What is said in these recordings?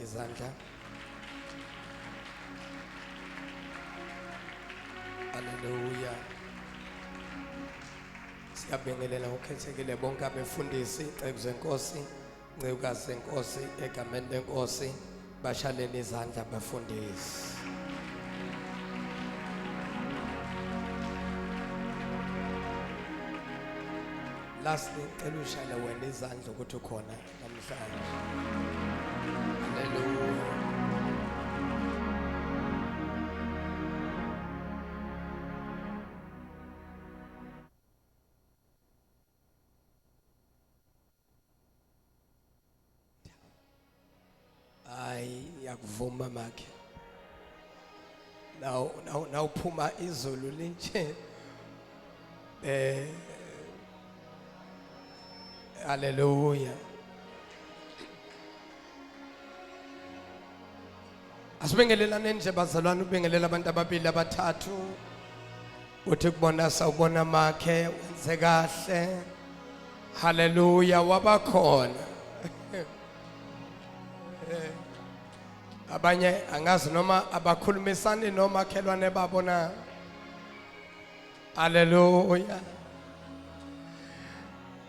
izandla. Hallelujah. Siyabingelela ukhethekile bonke abefundisi, ixuku zenkosi, ncekukazi zenkosi, egameni lenkosi, bashaleni izandla abafundisi. Lastly, ngicela ushayele wena izandla ukuthi ukhona namhlanje. Hallelujah. Yakuvuma makhe. Now phuma izulu linje. Hallelujah. Asibingelelane nje bazalwane, ubingelela abantu ababili abathathu. Uthi kubona sawubona makhe wenze kahle. Hallelujah, wabakhona. Abanye angazi noma abakhulumisani nomakhelwane babona. Hallelujah.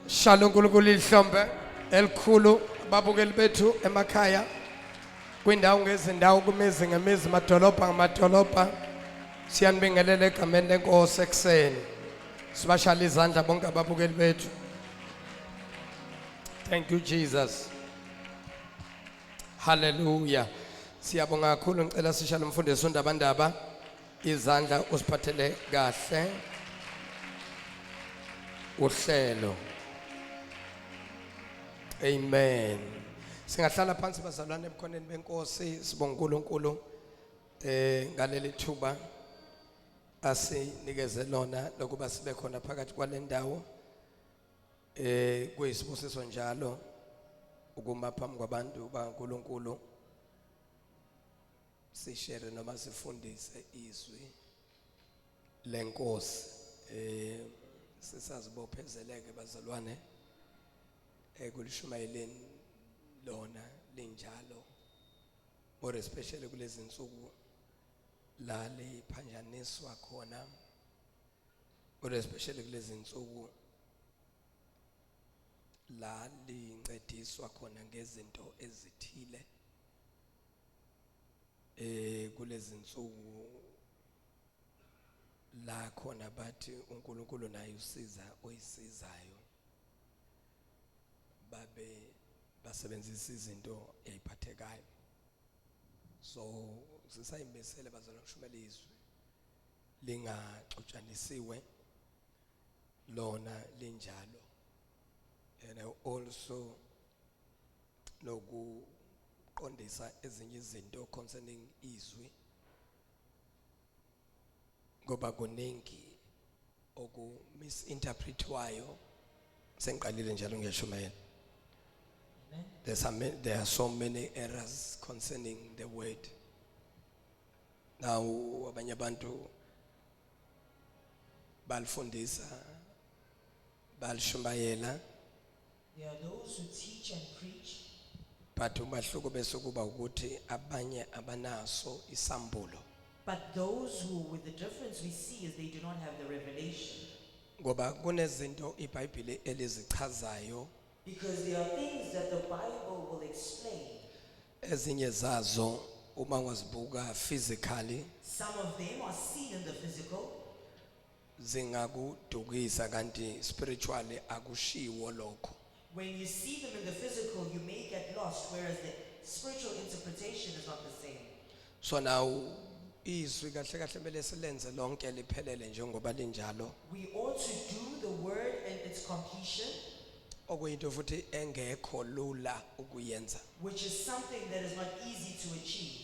Shalom uNkulunkulu ihlombe elikhulu babukeli bethu emakhaya kwindawo ngezindawo kumizi ngemizi madolobha ngamadolobha. Siyanibingelela egameni lenkosi ekseni. Sibashala izandla bonke ababukeli bethu. Thank you Jesus. Hallelujah. Siyabonga kakhulu, ngicela sishale umfundisi uNdabandaba izandla usiphathele kahle uhlelo. Amen. Singahlala phansi bazalwane ebukhoneni benkosi, sibonga uNkulunkulu ngaleli thuba asinikeze lona lokuba sibe khona phakathi kwale ndawo. Kuyisibusiso njalo ukuma phambi kwabantu baNkulunkulu sishare noma sifundise izwi lenkosi. Sisazibophezeleke bazalwane ekulishumayeleni lona linjalo, more especially kulezi insuku la liphanjaniswa khona, more especially kulezi insuku la lincediswa khona ngezinto ezithile. Kulezi insuku la khona bathi uNkulunkulu naye usiza oyisizayo, babe basebenzisa izinto eziphathekayo. So sisayimisele bazalwane ukushumela izwi lingaxutshanisiwe, lona linjalo. And also nokuqondisa ezinye izinto concerning izwi, ngoba kuningi oku misinterpretwayo. Sengiqalile njalo ngiyashumayela. There are so many errors concerning the word. Now abanye abantu balifundisa, balishumayela. There are those who teach and preach, But umahluko bese kuba ukuthi abanye abanaso isambulo. but those who, with the difference we see is they do not have the revelation. Ngoba kunezinto iBhayibheli elizichazayo, Because there are things that the Bible will explain. ezinye zazo uma wazibuka physically Some of them are seen in the physical, zingakudukisa kanti spiritually akushiwo lokho. when you see them in the physical, you may get lost, whereas the spiritual interpretation is not the same. So now izwi kahle kahle mele silenze lonke liphelele njengoba linjalo, We ought to do the word and its completion, okuyinto futhi engekho lula ukuyenza. which is something that is not easy to achieve.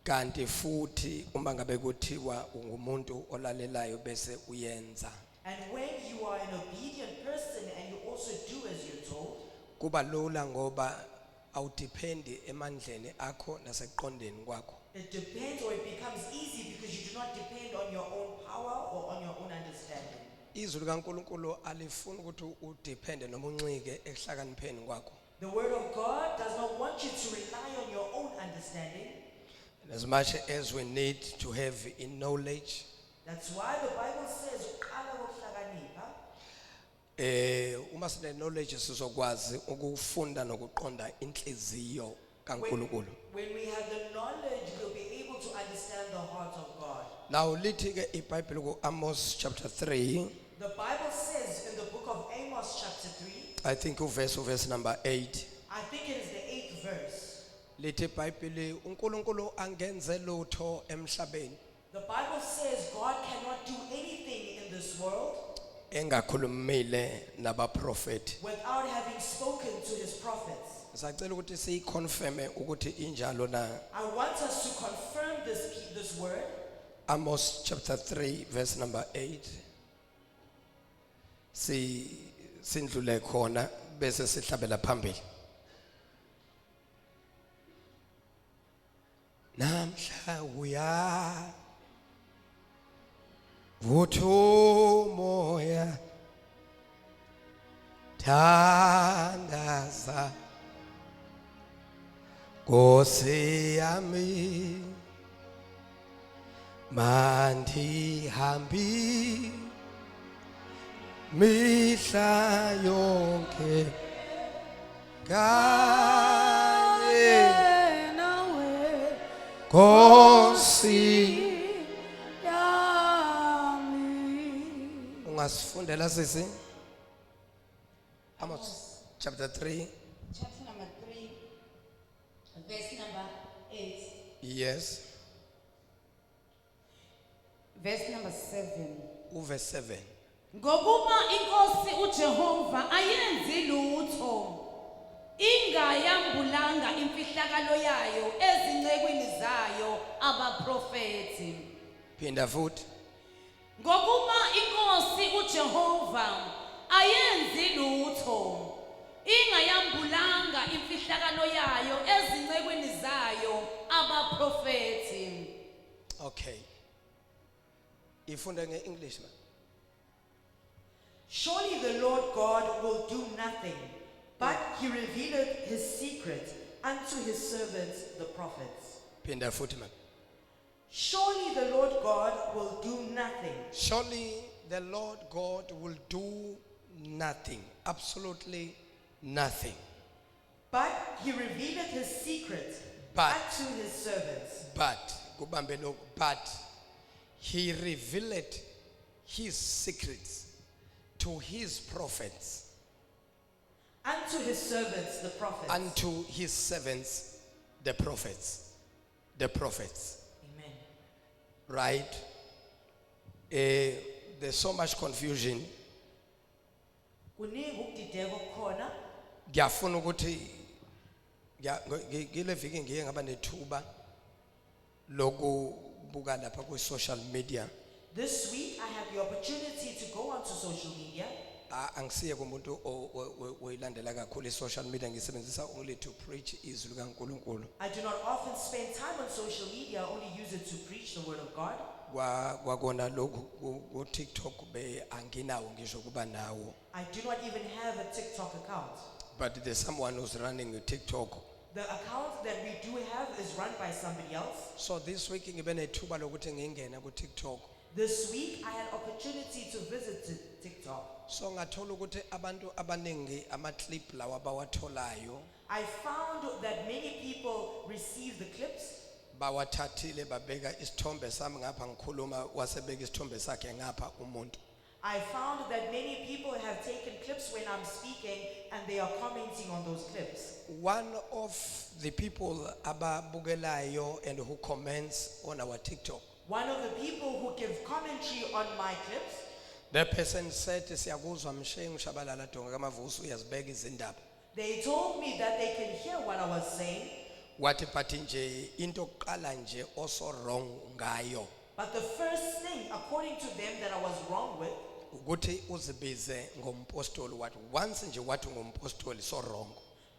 Kanti futhi uma ngabe kuthiwa ungumuntu olalelayo bese uyenza, And when you are an obedient person and you also do as you're told, kuba lula ngoba awudipendi emandleni akho nasekuqondeni kwakho. it depends, or it becomes easy because you do not depend on your own power or on your own understanding. Izwi likaNkulunkulu alifuni ukuthi udepende noma uncike ekuhlakanipheni kwakho. The word of God does not want you to rely on your own understanding. And as much as we need to have in knowledge, That's why the Bible says, "Uqala ngokuhlakanipha." uma sine knowledge sizokwazi ukufunda nokuqonda inhliziyo kaNkulunkulu. When we have the knowledge, we'll be able to understand the heart of God. Now lithi ke iBhayibheli ku-Amos chapter 3, The Bible says in the book of Amos chapter 3, I think verse number 8. I think it is the 8th verse. Lithi iBhayibheli uNkulunkulu angenze lutho emhlabeni The Bible says God cannot do anything in this world engakhulumile nabaprofeti. without having spoken to his prophets. Sacela ukuthi siyiconfirme ukuthi injalo na. I want us to confirm this word. Amos chapter 3 verse number 8. Sindlule khona bese sihlabela phambili. Namhla uya vuthumoya thandaza Nkosi yami mandihambi mihla yonke kanye Nkosi ungasifundela sisi Amos chapter 3 Chapter number 3, verse number 8, yes verse number 7. uverse 7 Ngokuba inkosi uJehova ayenzi lutho ingayambulanga imfihlakalo yayo ezincekwini zayo abaprofeti. phinda futhi Ngokuba inkosi uJehova ayenzi lutho ingayambulanga imfihlakalo yayo ezincekwini zayo abaprofeti. okay ifunda ngeEnglish man Surely the Lord God will do nothing, but he revealed his secret unto his servants the prophets. phinda futhi man Surely the Lord God will do nothing, surely the Lord God will do nothing absolutely nothing but he revealed his secret But- unto his servants. but kubambe lokhu but he revealed his secrets to his prophets Unto his servants the prophets. unto his servants the prophets Amen. right there's so much confusion Kuningi ukudideka okukhona. ngiyafuna ukuthi ngile viki ngiye ngaba nethuba lokubuka lapha ku social media This week I had the opportunity to go onto social media. angisiye kumuntu oyilandela kakhulu social media ngisebenzisa only to preach izwi likaNkuluNkulu I do not often spend time on social media, I only use it to preach the word of God. kwakona lokhu ku TikTok be anginawo ngisho kuba nawo I do not even have a TikTok account. but there's someone who's running a TikTok The account that we do have is run by somebody else. so this week ngibe nethuba lokuthi ngingena ku TikTok This week I had opportunity to visit TikTok. so ngathola ukuthi abantu abaningi ama clip lawa abawatholayo I found that many people receive the clips. bawathathile babeka isithombe sami ngapha ngikhuluma wasebeka isithombe sakhe ngapha umuntu I found that many people have taken clips when I'm speaking and they are commenting on those clips. one of the people ababukelayo and who comments on our TikTok One of the people who give commentary on my clips, the person said siyakuzwa mshengu shabalala donga kamavusu uyazibeka izindaba they told me that they can hear what I was saying, wathi but nje into oqala nje also wrong ngayo but the first thing, according to them, that I was wrong with ukuthi uzibize ngompostoli wathi once nje wathi ngompostoli so wrong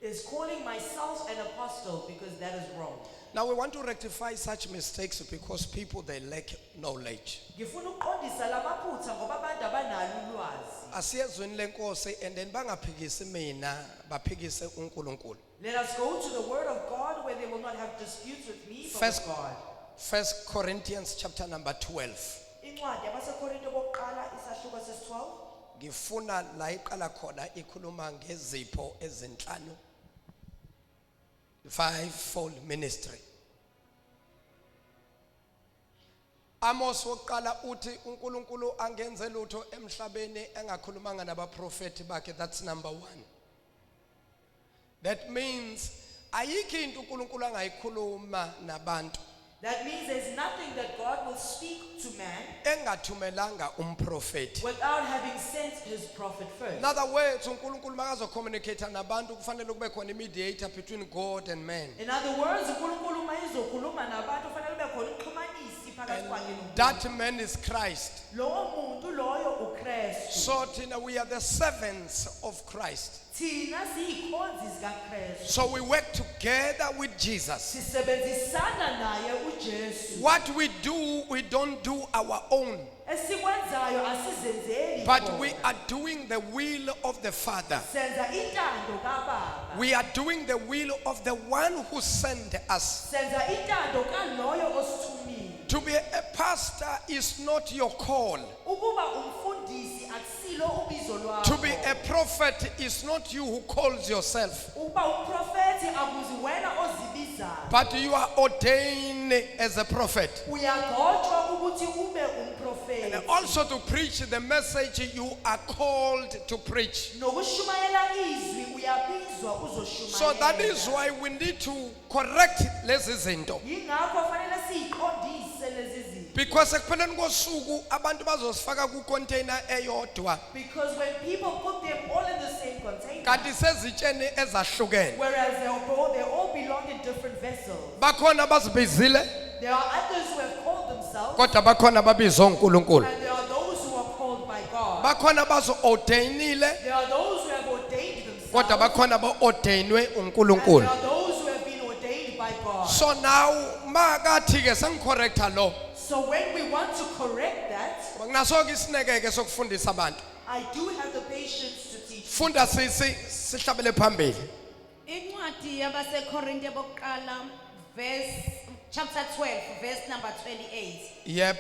is calling myself an apostle, because that is wrong. now we want to rectify such mistakes because people they lack knowledge Ngifuna ukuqondisa lamaphutha ngoba abantu abanalo ulwazi. asiyezweni lenkosi and then bangaphikisi mina baphikise uNkulunkulu Let us go to the word of God where they will not not have disputes with me, but First- with God. 1 Corinthians chapter number 12. Incwadi yabaseKorinto bokuqala isahluko sesi-12. Ngifuna la iqala khona ikhuluma ngezipho ezinhlanu. Fivefold ministry. Amos wokuqala uthi uNkulunkulu angenze lutho emhlabeni engakhulumanga nabaprofeti bakhe. That's number 1. That means ayikho into uNkulunkulu angayikhuluma nabantu That means there's nothing that God will speak to man engathumelanga umprofeti. without having sent his prophet first. In other words, uNkulunkulu makazo communicate nabantu kufanele kube khona i-mediator between God and man. In other words, uNkulunkulu uma ezokhuluma nabantu kufanele kube khona umxhumanisi phakathi kwakhe nomuntu. That man is Christ. Lowo muntu loyo uKristu. So Tina, we are the servants of Christ. Thina siyikhonzi zikaKristu. So we work together with Jesus. Sisebenzisana naye uJesu. What we do, we don't do our own, Esikwenzayo asizenzeli. but khona. we are doing the will of the Father. Senza intando kaBaba. We are doing the will of the one who sent us. Senza intando kaloyo osithumile. To be a pastor is not your call. Ukuba umfundisi akusilo ubizo lwakho. To be a prophet is not you who calls yourself, Ukuba umprofeti akuzi wena ozibizayo. but you are ordained as a prophet. Uyagotshwa ukuthi ube And umprofeti. also to preach the message you are called to preach. Nokushumayela izwi uyabizwa uzoshumayela. So that is why we need to correct lezi zinto. Yingakho fanele siyiqondise lezi zinto. Because ekupheleni kosuku abantu bazosifaka ku container eyodwa Because when people put them all in the same container, kanti sezitsheni ezahlukene. whereas they all belong in different vessels. Bakhona bazibizile There are others who have called themselves, kodwa bakhona babizwa uNkulunkulu. and there are those who are called by God. Bakhona bazo ordainile There are those who have ordained kodwa themselves, bakhona ba ordainwe and there uNkulunkulu. are those who have been ordained by God. So now makathi ke sengicorrecta lo. So when we want to correct that, Nginaso ke isinekeke sokufundisa abantu. I do have the patience to teach. Funda sihlabele phambili. Incwadi yabaseKorinte bokuqala chapter 12 verse number 28. Yep.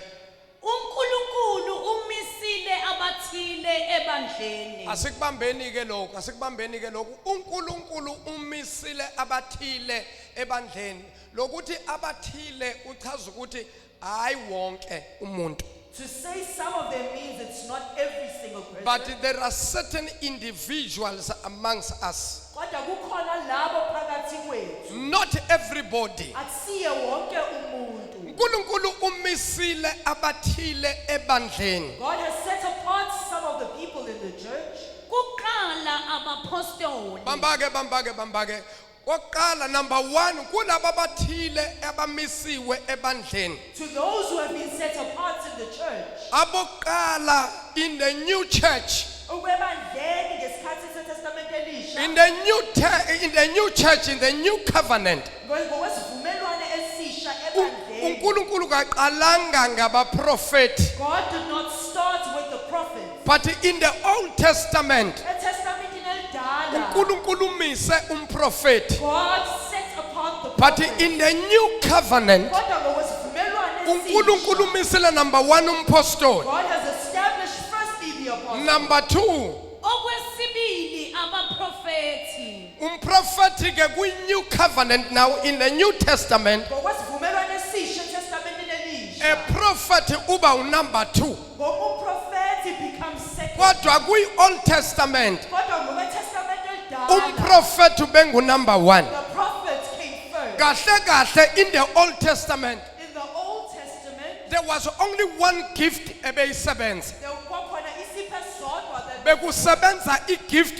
uNkulunkulu umisile abathile ebandleni Asikubambeni ke lokhu. uNkulunkulu umisile abathile ebandleni. Lokuthi abathile uchaza ukuthi hayi wonke umuntu. To say some of them means it's not every single person. But there are certain individuals amongst us. Kodwa kukhona labo phakathi kwethu. Not everybody. Akusiye wonke umuntu. uNkulunkulu umisile abathile ebandleni. God has set apart some of the people in the church. kuqala abapostoli Bambake. Oqala number 1 kulabo abathile abamisiwe ebandleni. To those who have been set apart in the church. Aboqala in the new church. Ukwebandleni ngesikhathi seTestament elisha. In the new church, in the new covenant. Ngokwesivumelwano esisha ebandleni. uNkulunkulu kaqalanga ngabaprofeti. God did not start with the prophets. But in the Old Testament, ETestamentini elidala. uNkulunkulu umise umprofeti. God set apart the But prophets. in the new covenant, Kodwa ngokwesivumelwano uNkulunkulu esisha. umisile number 1 umpostoli. God has established firstly the apostles. Number 2, okwesibili abaprofeti umprofeti ke kwi-new covenant now in the New Testament, Ngokwesivumelwano esisha eTestamentini elisha. a prophet uba number 2. Ngokuprofeti becomes second. Kodwa kwi-Old Testament, Kodwa ngokweTestament elidala. umprofeti ube number 1. The prophets came first. Kahle in the Old Testament, In the Old Testament, there was only one gift ebeyisebenza. there kwakhona isipho esisodwa that Bekusebenza igift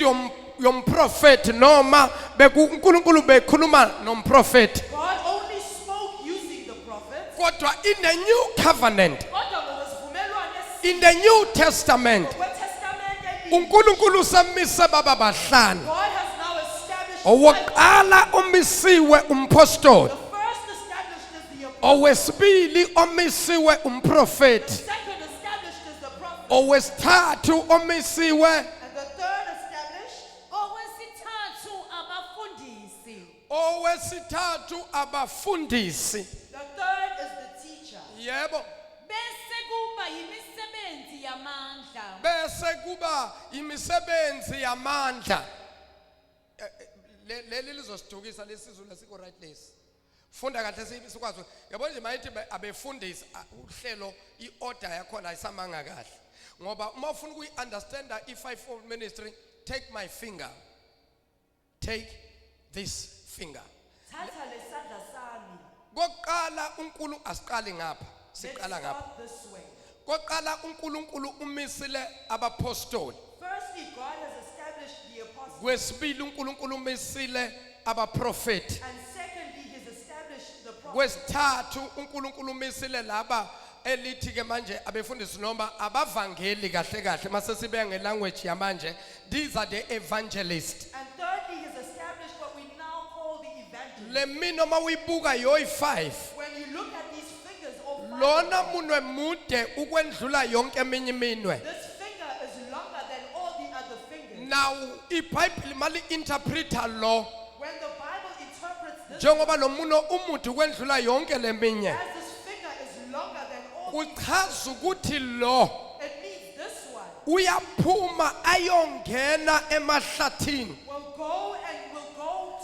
yomprofeti noma uNkulunkulu bekhuluma nomprofeti. God only spoke using the prophets. Kodwa in the new covenant, Kodwa ngokwesivumelwano in the New Testament, ngokweTestament elisha. uNkulunkulu semise baba bahlanu. God has now established five. Owokuqala umisiwe umpostoli. The first established is the apostle. Owesibili omisiwe umprofeti. Second established is the prophet. Owesithathu omisiwe And the third established. okwesithathu abafundisi owesithathu abafundisi. The third is the teacher. Yebo. bese kuba yimisebenzi yamandla. Bese kuba imisebenzi yamandla. Leli lizosidukisa lesizulu lesiko right lesi. Funda kahle sikwazi. Yabona nje mayithi abefundisi uhlelo iorder yakhona ayisamanga kahle. Ngoba uma ufuna ukuyiunderstanda i5-fold ministry, take my finger. Take this finger. Thatha lesandla sami. Koqala uNkulunkulu asiqali ngapha. Let's Siqala ngapha. start this way. Koqala uNkulunkulu umisile abapostoli. Firstly, God has established the apostles. Kwesibili uNkulunkulu umisile abaprofeti. And secondly, He's established the prophets. Kwesithathu uNkulunkulu umisile laba elithi ke manje abefundisi noma abavangeli kahle kahle mase sibe ngelanguage yamanje, these are the evangelists. And thirdly, He's established what we now call the evangelists. Le mina uma uyibuka yoyi5, When you look at these fingers of five, lona munwe mude ukwendlula yonke eminye iminwe. this finger is longer than all the other fingers. Now iBhayibheli mali interpreter lo When the Bible interprets this, njengoba lo muno umude ukwendlula yonke leminye, as this finger is longer than all, uchaza ukuthi lo it means this one uyaphuma ayongena emahlathini. will go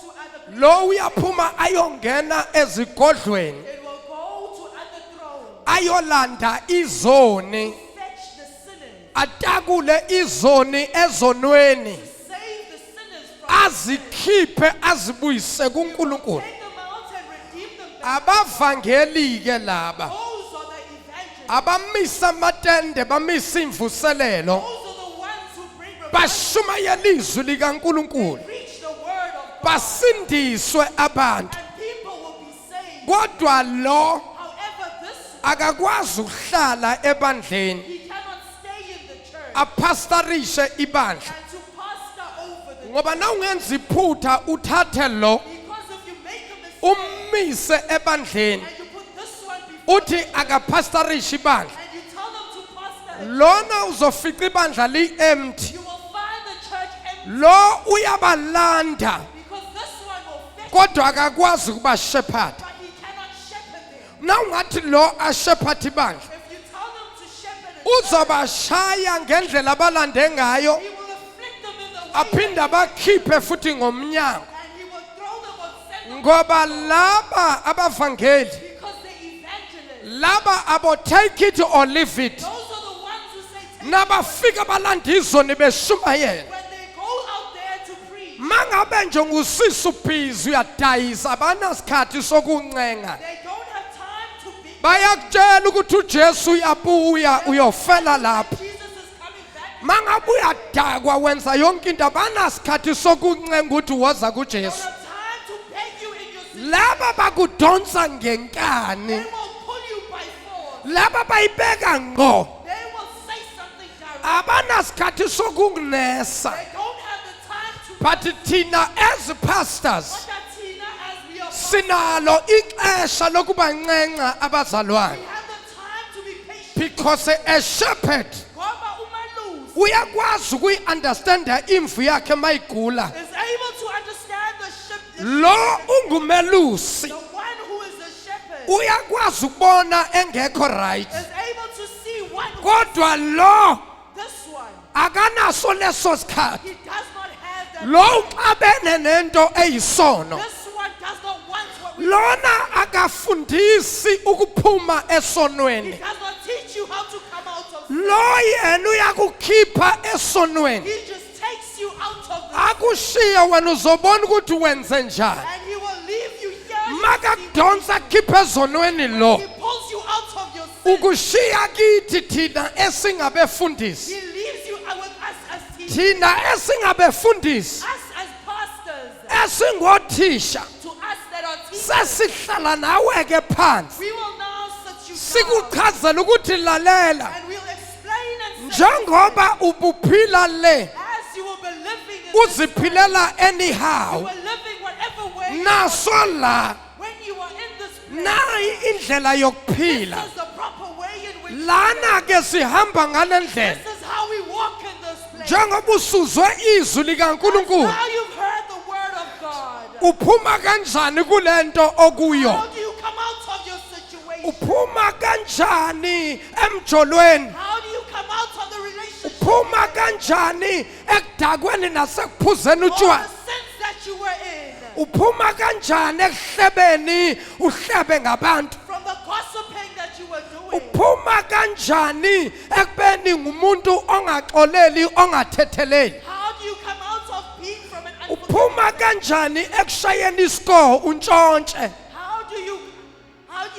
to other places. Lo uyaphuma ayongena ezigodlweni, It will go to other thrones. ayolanda izoni, Fetch the sinners. atakule izoni ezonweni, Save the sinners from azikhiphe azibuyise kuNkulunkulu. take them out and redeem them back. Abavangeli ke laba Those are the evangelists. abamisa amatende bamisa imvuselelo, Those are the ones who bring revival. bashumayela izwi likaNkulunkulu, Preach the word of God. basindiswe abantu. And people will be saved. Kodwa lo However, this akakwazi ukuhlala ebandleni he cannot stay in the church apastorishe ibandla, and to pastor over the ngoba na ungenza iphutha uthathe lo because if you make a mistake umise ebandleni and you put this one before uthi akapastorishe ibandla, and you tell them to pastor it, lona uzofica ibandla li-empty. you will find the church empty Lo uyabalanda because this one will fetch kodwa akakwazi ukuba shepherd. but he cannot shepherd them. Na ungathi lo ashephatha ibandla If you tell them to shepherd it, uzobashaya ngendlela abalande ngayo, he will afflict them in the way aphinde abakhiphe futhi ngomnyango, and he will throw them on send them ngoba laba abavangeli, because the evangelists, laba abo take it or leave it, those are the ones who say take nabafika balanda izoni beshumayela. when they go out there to preach. Mangabe nje ngusisa ubhizi uyadayisa, abanasikhathi sokuncenga, They don't have time to be. bayakutshela ukuthi uJesu uyabuya uyofela lapha. Jesus is coming back. Mangabe uyadakwa wenza yonke into, abanasikhathi sokuncenga ukuthi woza They kuJesu. don't have time to beg you in your sin. Laba bakudonsa ngenkani, They will pull you by force. laba bayibeka ngqo, They will say something direct. abanasikhathi sokungnesa. They don't have the time to. But thina as pastors But that Tina, as we are, sinalo ixesha lokubancenga abazalwane, we have the time to be patient. because a shepherd Ngoba umalusi uyakwazi ukuyi-understanda imvu yakhe mayigula. is able to understand the shepherd. Lo ungumelusi The one who is the shepherd uyakwazi ukubona engekho right, is able to see what kodwa lo this one. akanaso leso sikhathi. He does not have that. Lo uxabene nento eyisono, This one does not want what we. lona akafundisi ukuphuma He esonweni, does not teach you how to come out of. lo yena uyakukhipha esonweni, He just takes you out of the. akushiye wena uzobona ukuthi wenze njani. And he will leave you here. Makakudonsa akhiphe ezonweni lo, He pulls you out of your sin. ukushiya kithi thina esingabefundisi, He leaves you with us as teachers, thina esingabefundisi, us as pastors, esingothisha, to us that are teachers. sesihlala nawe ke phansi We will now sit you down sikuchazela ukuthi lalela, and we'll explain and say, njengoba ubuphila le as you will be living in this, uziphilela you anyhow, were living whatever way. naso la When you are in this place, nayi indlela yokuphila. this is the proper way in which Lana ke sihamba ngale ndlela, this is how we walk in this place. njengoba usuzwe izwi likaNkulunkulu, Now you've heard the word of God. uphuma kanjani kulento okuyo How do you come out of your situation? uphuma kanjani emjolweni How do you come out of the relationship? uphuma kanjani ekudakweni nasekuphuzeni All utshwala the sins that you were in. uphuma kanjani ekuhlebeni uhlebe ngabantu From the gossiping that you were doing. uphuma kanjani ekubeni ngumuntu ongaxoleli ongathetheleli How do you come out of being from an unforgiving? uphuma kanjani ekushayeni isko untshontshe How do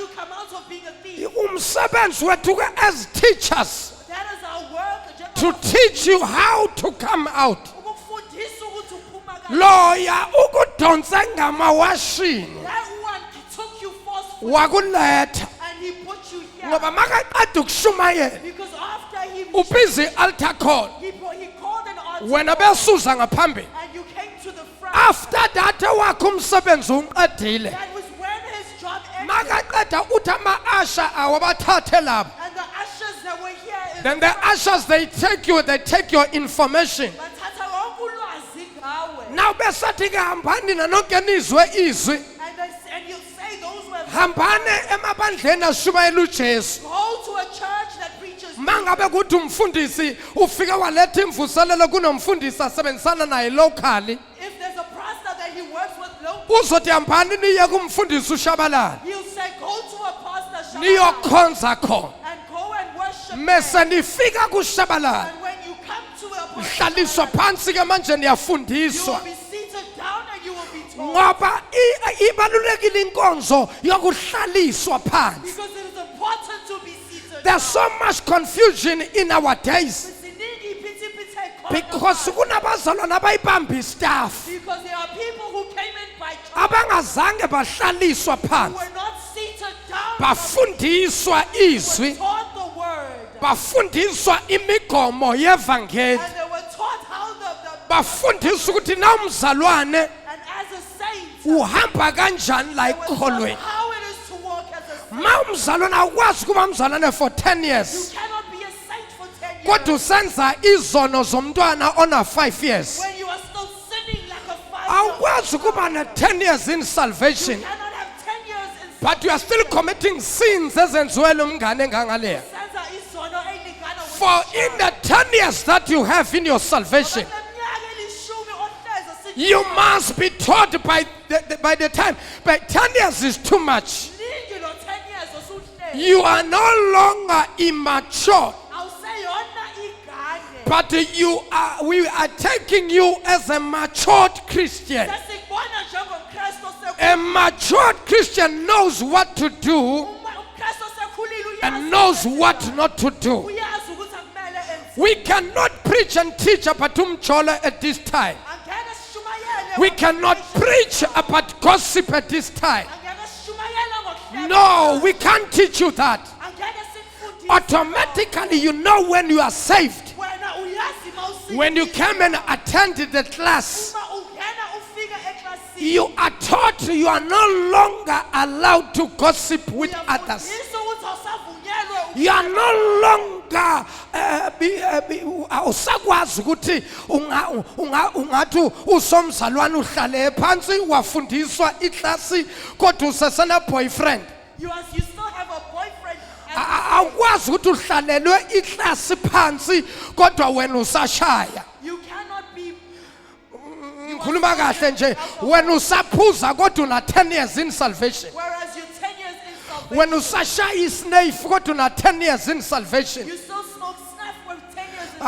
you come out of being a thief? umsebenzi wethu ke as teachers That is our work. to teach you how to come out Ukufundisa ukuthi uphuma kanjani. loya ukudonse ngamawashini That one took you forcefully wakuletha and he put you here. ngoba makaqeda ukushumayela Because after he ubiza i-altar call he called an altar wena besuza ngaphambili and you came to the front. after that wakho umsebenzi uqedile That was when his job ended. makaqeda uthi ama-asha awabathathe labo And the ushers that were here in then the ushers they take your information bathatha lonke ulwazi ngawe. now besathi ke hambani nanonke nizwe izwi And you'll say those who have hambane emabandleni ashumayela ujesu go to a church that preaches. mangabe kuthi umfundisi ufike waletha imvuselelo kunomfundisi asebenzisana naye locally If there's a pastor that he works with locally, uzothi hambani niye kumfundisi ushabalala he'll say, go to a pastor Shabbat niyokhonza khona and go and worship. mese nifika kushabalala And when you come to a pastor, hlaliswa phansi ke manje you will niyafundiswa be seated down and you will be told. ngoba ibalulekile inkonzo yokuhlaliswa phansi Because it is important to be seated there's so down. much confusion in our days Siningi iphithiphithi because ekhona kunabazalwane abayibamba istaff because there are people who came in by choice abangazange bahlaliswa who phansi were not seated down. bafundiswa But izwi were taught the word. bafundiswa imigomo yevangeli And they were taught how the bafundiswa ukuthi na umzalwane and as a saint, uhamba kanjani la they were taught ekholweni how it is to walk as a saint. ma umzalwane awukwazi kuba mzalwane for 10 You years cannot be a saint for 10 years kodwa usenza izono zomntwana ona 5 years when you are still sinning like a 5-year-old. awukwazi kuba ne-10 years in You salvation cannot have 10 years in but you are still committing sins ezenziwele umngane engangaleya senza izono elingana with for in the 10 years that you have in your salvation Kuleminyaka elishumi ohlezi sithi you must be taught by the time but 10 years is too much ningi lo 10 years osuhlezi. you are no longer immature Awuseyona igane. but we are taking you as a matured Christian Sesikubona njengomKristu a matured Christian knows what to do umKristu osekhulile and uyazi knows what not to do uyazi ukuthi akumele enze. we cannot preach and teach about umjolo at this time Angeke sishumayele we cannot preach about gossip at this time Angeke sishumayele ngokuhleba. no we can't teach you that Angeke sikufundise. automatically you know when you are saved Wena uyazi mawusikile. when you come and attend the class Uma ungena ufika eklasini. you are taught you are no longer allowed to gossip with others Uyafundiswa ukuthi awusavunyelwe you are no longer awusakwazi ukuthi ungathi usomzalwane uhlale phansi wafundiswa iklasi kodwa usesena boyfriend You still have a boyfriend. And awukwazi ukuthi uhlalelwe iklasi phansi kodwa wena usashaya you cannot be. ngikhuluma kahle nje wena usaphuza kodwa una 10 years in salvation Whereas you're 10 years in salvation. wena usashaya isnave kodwa una 10 years in salvation You still smoke snuff with 10 years in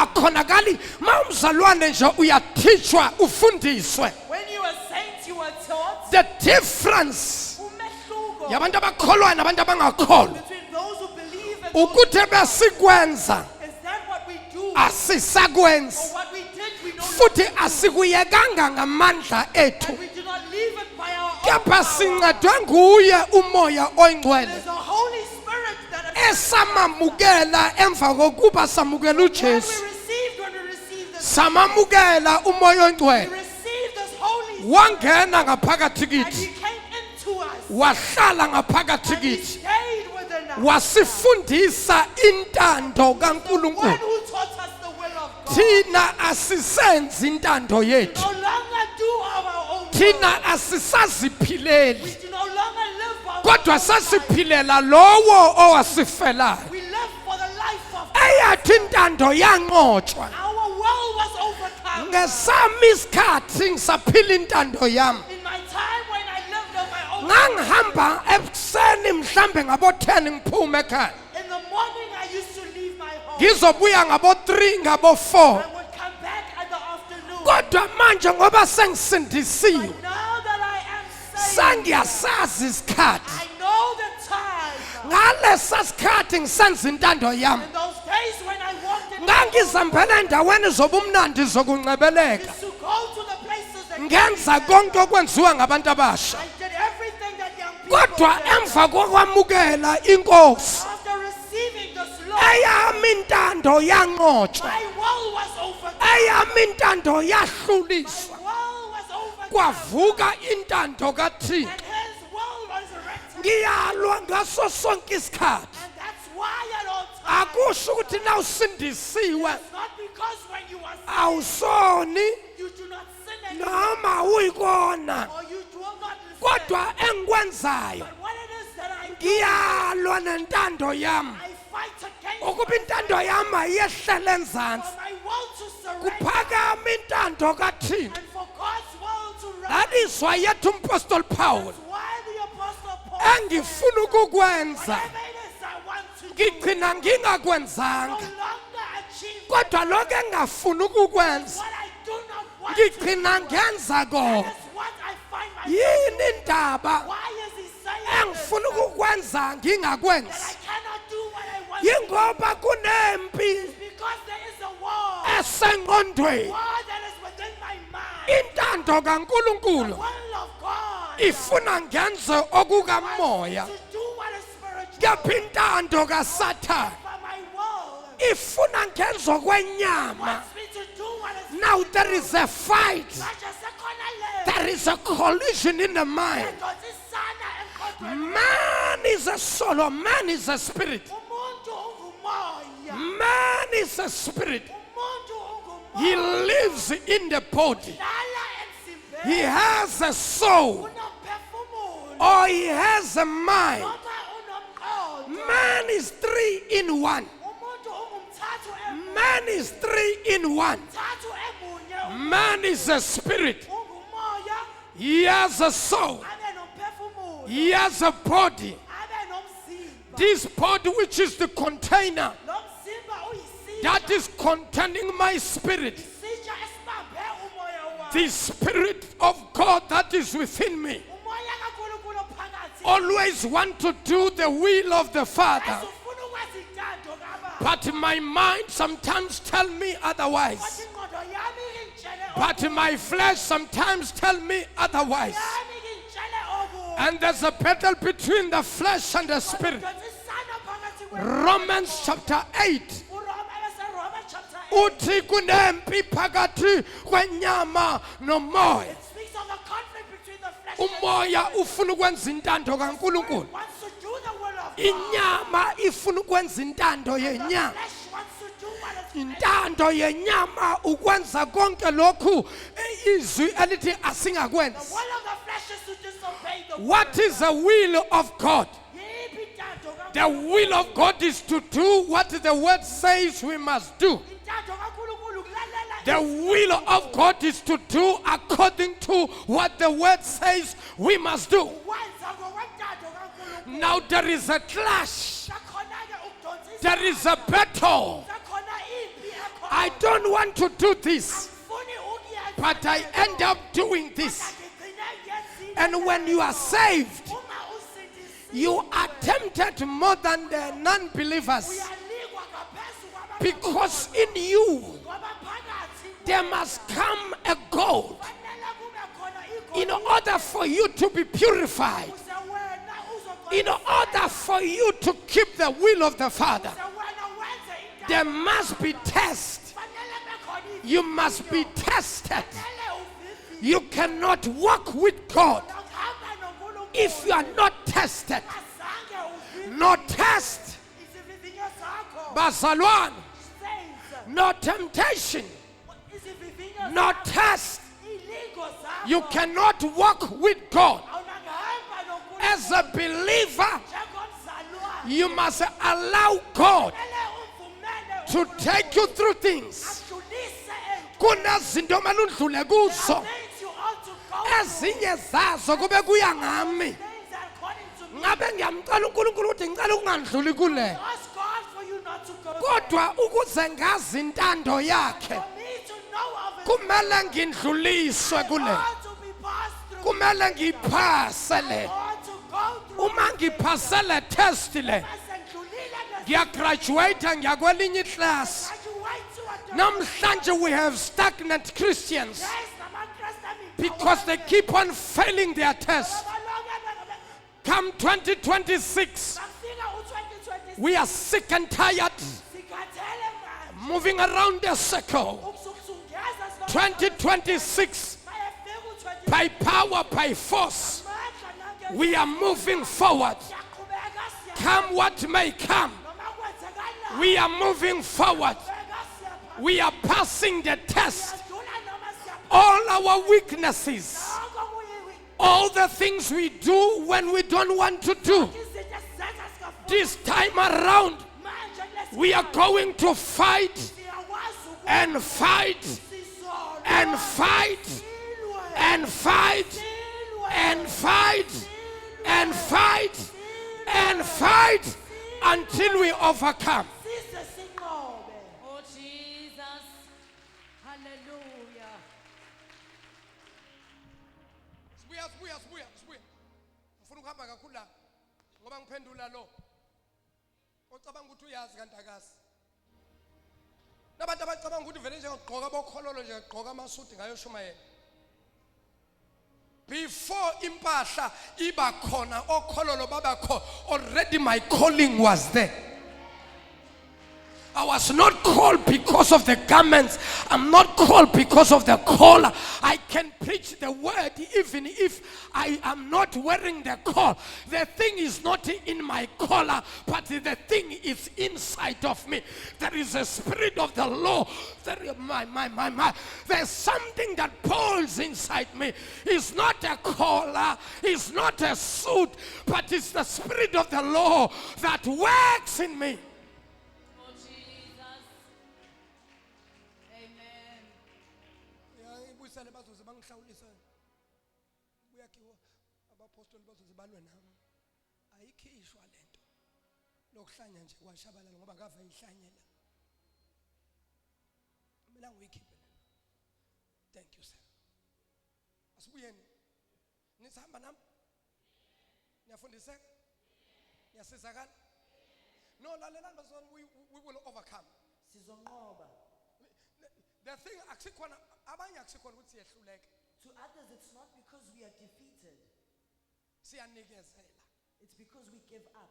akhonakali ma umzalwane nje uyateachwa ufundiswe When you were saints, you were taught. the difference Umehluko yabantu abakholwayo nabantu abangakholwa between those who believe and those ukuthi besikwenza is that what we do asisakwenzi or what we did we don't futhi asikuyekanga ngamandla ethu and we do not leave it by our own kepha power. sincedwe nguye umoya oyingcwele There's a Holy Spirit that esamamukela emva kokuba samukela when we ujesu received this, samamukela umoya we oyingcwele received this Holy Spirit wangena ngaphakathi and kithi He came into us wahlala ngaphakathi and He kithi stayed within us. wasifundisa intando One kaNkulunkulu who taught us the will of God. thina asisenzi intando yethu No longer do our own will. thina asisaziphileli We do no longer live for our kodwa own life. sasiphilela lowo owasifelayo. We live for the life of Eyathi intando yanqotshwa our world was overcome. ngesami isikhathi ngisaphila intando yami. In my time when I lived on my own, Ngangihamba ekuseni mhlambe ngabo 10 ngiphume ekhaya. in the morning I used to leave my home. Ngizobuya ngabo 3 ngabo 4. I would come back at the afternoon. Kodwa manje ngoba sengisindisiwe But now that I am saved, sangiyasazi isikhathi. I know the time. Ngalesa sikhathi ngisenza intando yami. In those days when I walked in, Ngangizambela endaweni zobumnandi zokuncebeleka. used to go to the places that Ngenza konke okwenziwa ngabantu abasha. I did everything that young people Kodwa did. emva kokwamukela inkosi, After receiving this law, eyami intando yanqotshwa. my world was overcome. Eyami intando yahluliswa. My world was overcome. Kwavuka intando kaThixo. And his world resurrected. Ngiyalwa ngaso sonke isikhathi. And that's why at all times, Akusho ukuthi na usindisiwe it's not because when you are saved, awusoni you do not sin anymore, noma uyikona. or you do not sin. Kodwa engikwenzayo But what it is that I do, ngiyalwa nentando yami. I fight against Ukuba intando yami ayehlele enzansi. for my world to surrender Kuphakama intando kaThixo. and for God's world to rise. That is why yethu umpostoli Paul That's why the Apostle Paul engifuna ukukwenza whatever it is I want to do, ngigcina no ngingakwenzanga. longer achieve Kodwa lokho engafuna ukukwenza what I do not want to do. ngigcina ngenza kona. That is what I find myself. Yini indaba Why is he saying this? engifuna ukukwenza That ngingakwenzi? I cannot do what I want to do? Yingoba kunempi Because there is a war. esengqondweni. War that is within my mind. Intando kaNkuluNkulu The will of God. ifuna ngenze okukamoya. To do what is spiritual. Kepha intando kaSathane For my will. ifuna ngenze okwenyama. Wants me to do what is Now there is a fight. such as a corner There is a collision in the mind. Man is a soul, or man is a spirit. Umuntu ungumoya. Man is a spirit. Umuntu He ungumoya. lives in the body. Dala He emzimbeni. has a soul, Unomphefumulo. or he has a mind. Noma unomqondo. Man is 3 in 1. Umuntu ungumthathu emunye. Man is 3 in 1. Umthathu emunye. Man is a spirit. Ungumoya. He has a soul. Abe nomphefumulo. He has a body. Abe nomzimba. This body, which is the container Lo mzimba uyisitsha. that is containing my spirit, Isitsha esibambe umoya wami. the spirit of God that is within me, Umoya kaNkulunkulu phakathi. always want to do the will of the Father. Esifuna ukwazi intando kaBaba. But my mind sometimes tell me otherwise. Kodwa ingqondo yami ingitshele But my flesh sometimes tell me otherwise. yami ingitshele okunye. And there's a battle between the flesh and the spirit. Kodwa phakathi kwe- Romans chapter 8. Roma chapter 8. Uthi kunempi phakathi kwenyama nomoya. It speaks of the conflict between the flesh and Umoya ufuna ukwenza intando kaNkulunkulu. wants to do the will of God. Inyama ifuna ukwenza intando yenyama. Flesh wants to do what is Intando yenyama ukwenza konke lokhu izwi elithi the asingakwenzi. will of the flesh is to disobey the What is the will of God? Yiphi intando kaNkulunkulu? The will of God is to do what the word says we must do. Intando kaNkulunkulu ukulalela The will of God is to do according to what the word says we must do. ukwenza ngokwentando kaNkulunkulu. Now there is a clash. Sakhona-ke ukudonsisa. There is a battle. Sakhona impi ekhona. I don't want to do this, Angifuni ukuyenza but I le end up doing this. ngigcine ngiyenzile And when you are saved, uma usindisiwe, you are tempted more than the non-believers. uyalikwa ngaphezu kwabanye Because in you, ngoba phakathi there must come a goal kufanele kube khona in igoli order for you to be purified, ukuze wena in uzogcwaliseka, order for you to keep the will of the Father. ukuze wena wenze intando. There must be test. Kufanele kube khona You must be tested. Kufanele uvivinywe. You cannot walk with God Ukuhamba noNkulunkulu if you are not tested. azange uvivinywe. No test, Izivivinyo zakho bazalwane. says, No temptation, izivivinyo no zakho, test iliko izidingo zakho. You cannot walk with God. Awungahamba noNkulunkulu As a believer, njengomzalwane. you must allow God Kumele umvumele to take you through things. adlulise entweni. Kunezinto omele undlule kuzo. Things you ought to go through. Ezinye zazo kube kuya ngami. Things are according to me. Ngabe ngiyamcela uNkulunkulu ukuthi ngicela ukungandluli kule. Ask God for you not to go there. Kodwa ukuze ngazi intando yakhe, For me to know of it, kumele ngindluliswe kule. ought to be passed through. Kumele ngiphase le. Ought to go through. Uma ngiphase le test le, Masendlulile ngiyagraduate ngiyakwelinye class. graduate to a Namhlanje we have stagnant Christians Yes, namaKristu ami- because they keep on failing their tests. Abalonge Come 2026, bafika u-2026 we are sick and tired sikhathele manje. moving around the circle. Ukusungeza 2026, mayefika u-2026 by power, by force, amandla nange we are moving forward. siyaqhubeka siya Come what may come, noma kwenzekalani we are moving forward. siyapha We are passing the test. siyadlula noma siyapha All our weaknesses, konke kuyiwi all the things we do when we don't want to do, izinto esizenza sikafuni this time around, manje kulesi we are going to fight siyakwazi ukuthi and fight sizolwa and fight silwe and fight silwe and fight and fight and fight until we overcome. size sinqobe. Oh Jesus. Hallelujah. Sibuya. Ngifuna ukuhamba kakhulu la ngoba ngiphendula lo. Ocabanga ukuthi uyazi kanti akazi. Nabantu abacabanga ukuthi vele nje ngigqoka abokhololo nje ngigqoka amasuti ngayoshumayela. Before impahla iba khona okhololo baba khona, already my calling was there. I was not called because of the garments. I'm not called because of the collar. I can preach the word even if I am not wearing the collar. The thing is not in my collar, but the thing is inside of me. There is a spirit of the law. There's something that pulls inside me. It's not a collar, it's not a suit, but it's the spirit of the law that works in me. Oh Jesus. Amen. Ibuyisele bazoze bangihlawulise. Buyakiwa abapostoli bazoze balwe nami. Ayikhishwa lento. Lokuhlanya nje kwashabalala ngoba ngava ihlanyela. Mina ngiyikhiphe. Thank you sir. Asibuyeni. Nisihamba nami? Niyafundiseka? Niyasizakala? No, lalelani bazona we will overcome. Sizonqoba. The thing akusikhona abanye akusikhona ukuthi siyehluleke. To others, it's not because we are defeated. Siyanikezela. It's because we give up.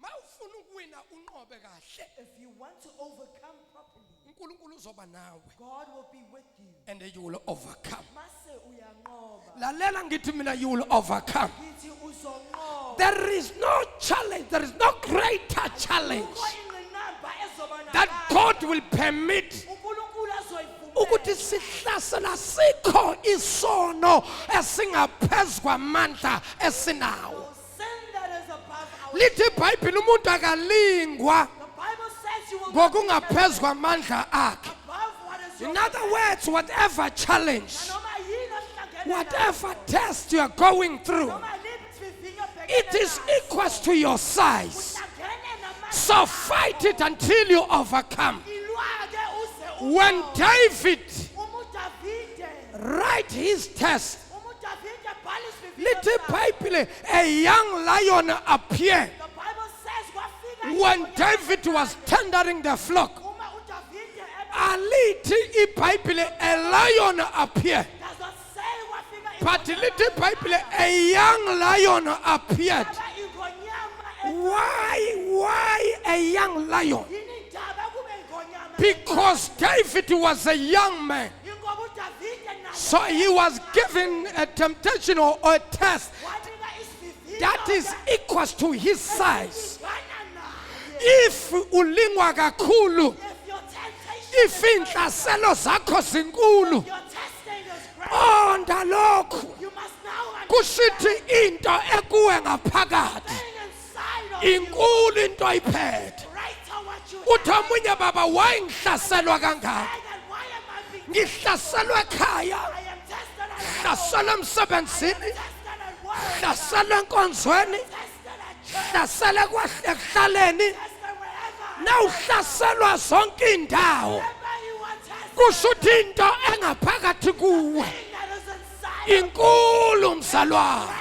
Mawufuna ukuwina unqobe kahle. If you want to overcome properly, uNkulunkulu uzoba nawe God will be with you. and you will overcome. Mase uyanqoba. Lalela ngithi mina you will overcome. Githi uzonqoba. There is no challenge, there is no greater challenge Kukho ingqinamba ezobonakala. that God will permit uNkulunkulu azoyivumela. ukuthi sihlasela sikho isono esingaphezu kwamandla esinawo. Sin that is above our. Lithi iBhayibheli umuntu akalingwa The Bible says you will not be ngokungaphezu kwamandla akhe. above what is your. In other words, whatever challenge, Noma yini osihlangene nayo, whatever test you are going through, noma liphi ivivinyo obhekene it is naso, equal to your size. uhlangene namandla So fight it until you overcome. ilwake uze When unqobe. David UDavide, write his test, uDavide bhala isivivinyo little sakhe. Bible, a young lion appeared. The Bible says kwafika When inkonyane David was tendering the flock, uma uDavide alithi iBhayibheli, a lion appeared. does not say kwafika But little Bible, a young lion appeared. inkonyama Why a young lion? yini indaba kube inkonyama Because David was a young man. ingoba uDavide naye So he was given a temptation or a test wanika isivivinyo that is equal to his size. esifana naye. If ulingwa kakhulu, If your temptation Ifinhlaselo zakho zinkulu. Your testing is great. Onda lokhu. You must now Kushithi into ekuwe ngaphakathi. understand inside of you. Inkulu into ayiphethe. Greater what you Uthi omunye baba wayengihlaselwa kangaka. have. And why am I being Ngihlaselwa ekhaya. I am tested at home. Hlaselwa emsebenzini. Tested at work. Hlaselwa enkonzweni. Tested at church. Hlaselwa ekuhlaleni. Tested wherever. Na uhlaselwa zonke indawo. Wherever you are tested. Kusho ukuthi into engaphakathi kuwe Thing that is inside of inkulu mzalwane.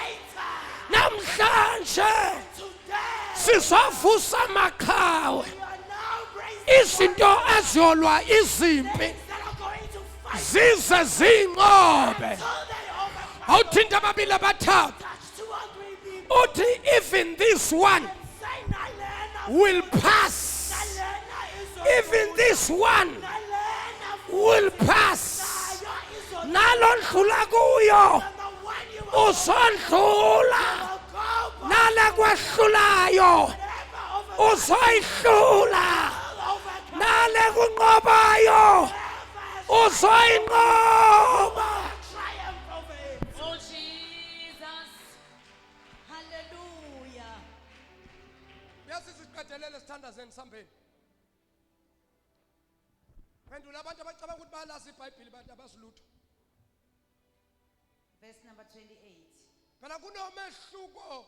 greater. Namhlanje Today. sizovusa amaqhawe. You are now bracing Izinto eziyolwa izimpi things that are going to fight zize zinqobe. till they overcome. Awuthinta ababili abathathu. Touch 2 or 3 people. Uthi even this one Say Nalena. will pass. Nalena is Even this one Nalena. will pass. Naya is on Nalo ndlula kuyo the one you will uzondlula. go. Nale kwehlulayo Whatever over. uzoyihlula. Overcome. Nale kunqobayo uzoyinqoba. Triumph over it. Oh Jesus. Hallelujah. Yazi siqedelele sithandazeni sambeni. Phendula abantu abacabanga ukuthi bayalazi iBhayibheli bantu abasilutho. Verse number 28. Phela kunomehluko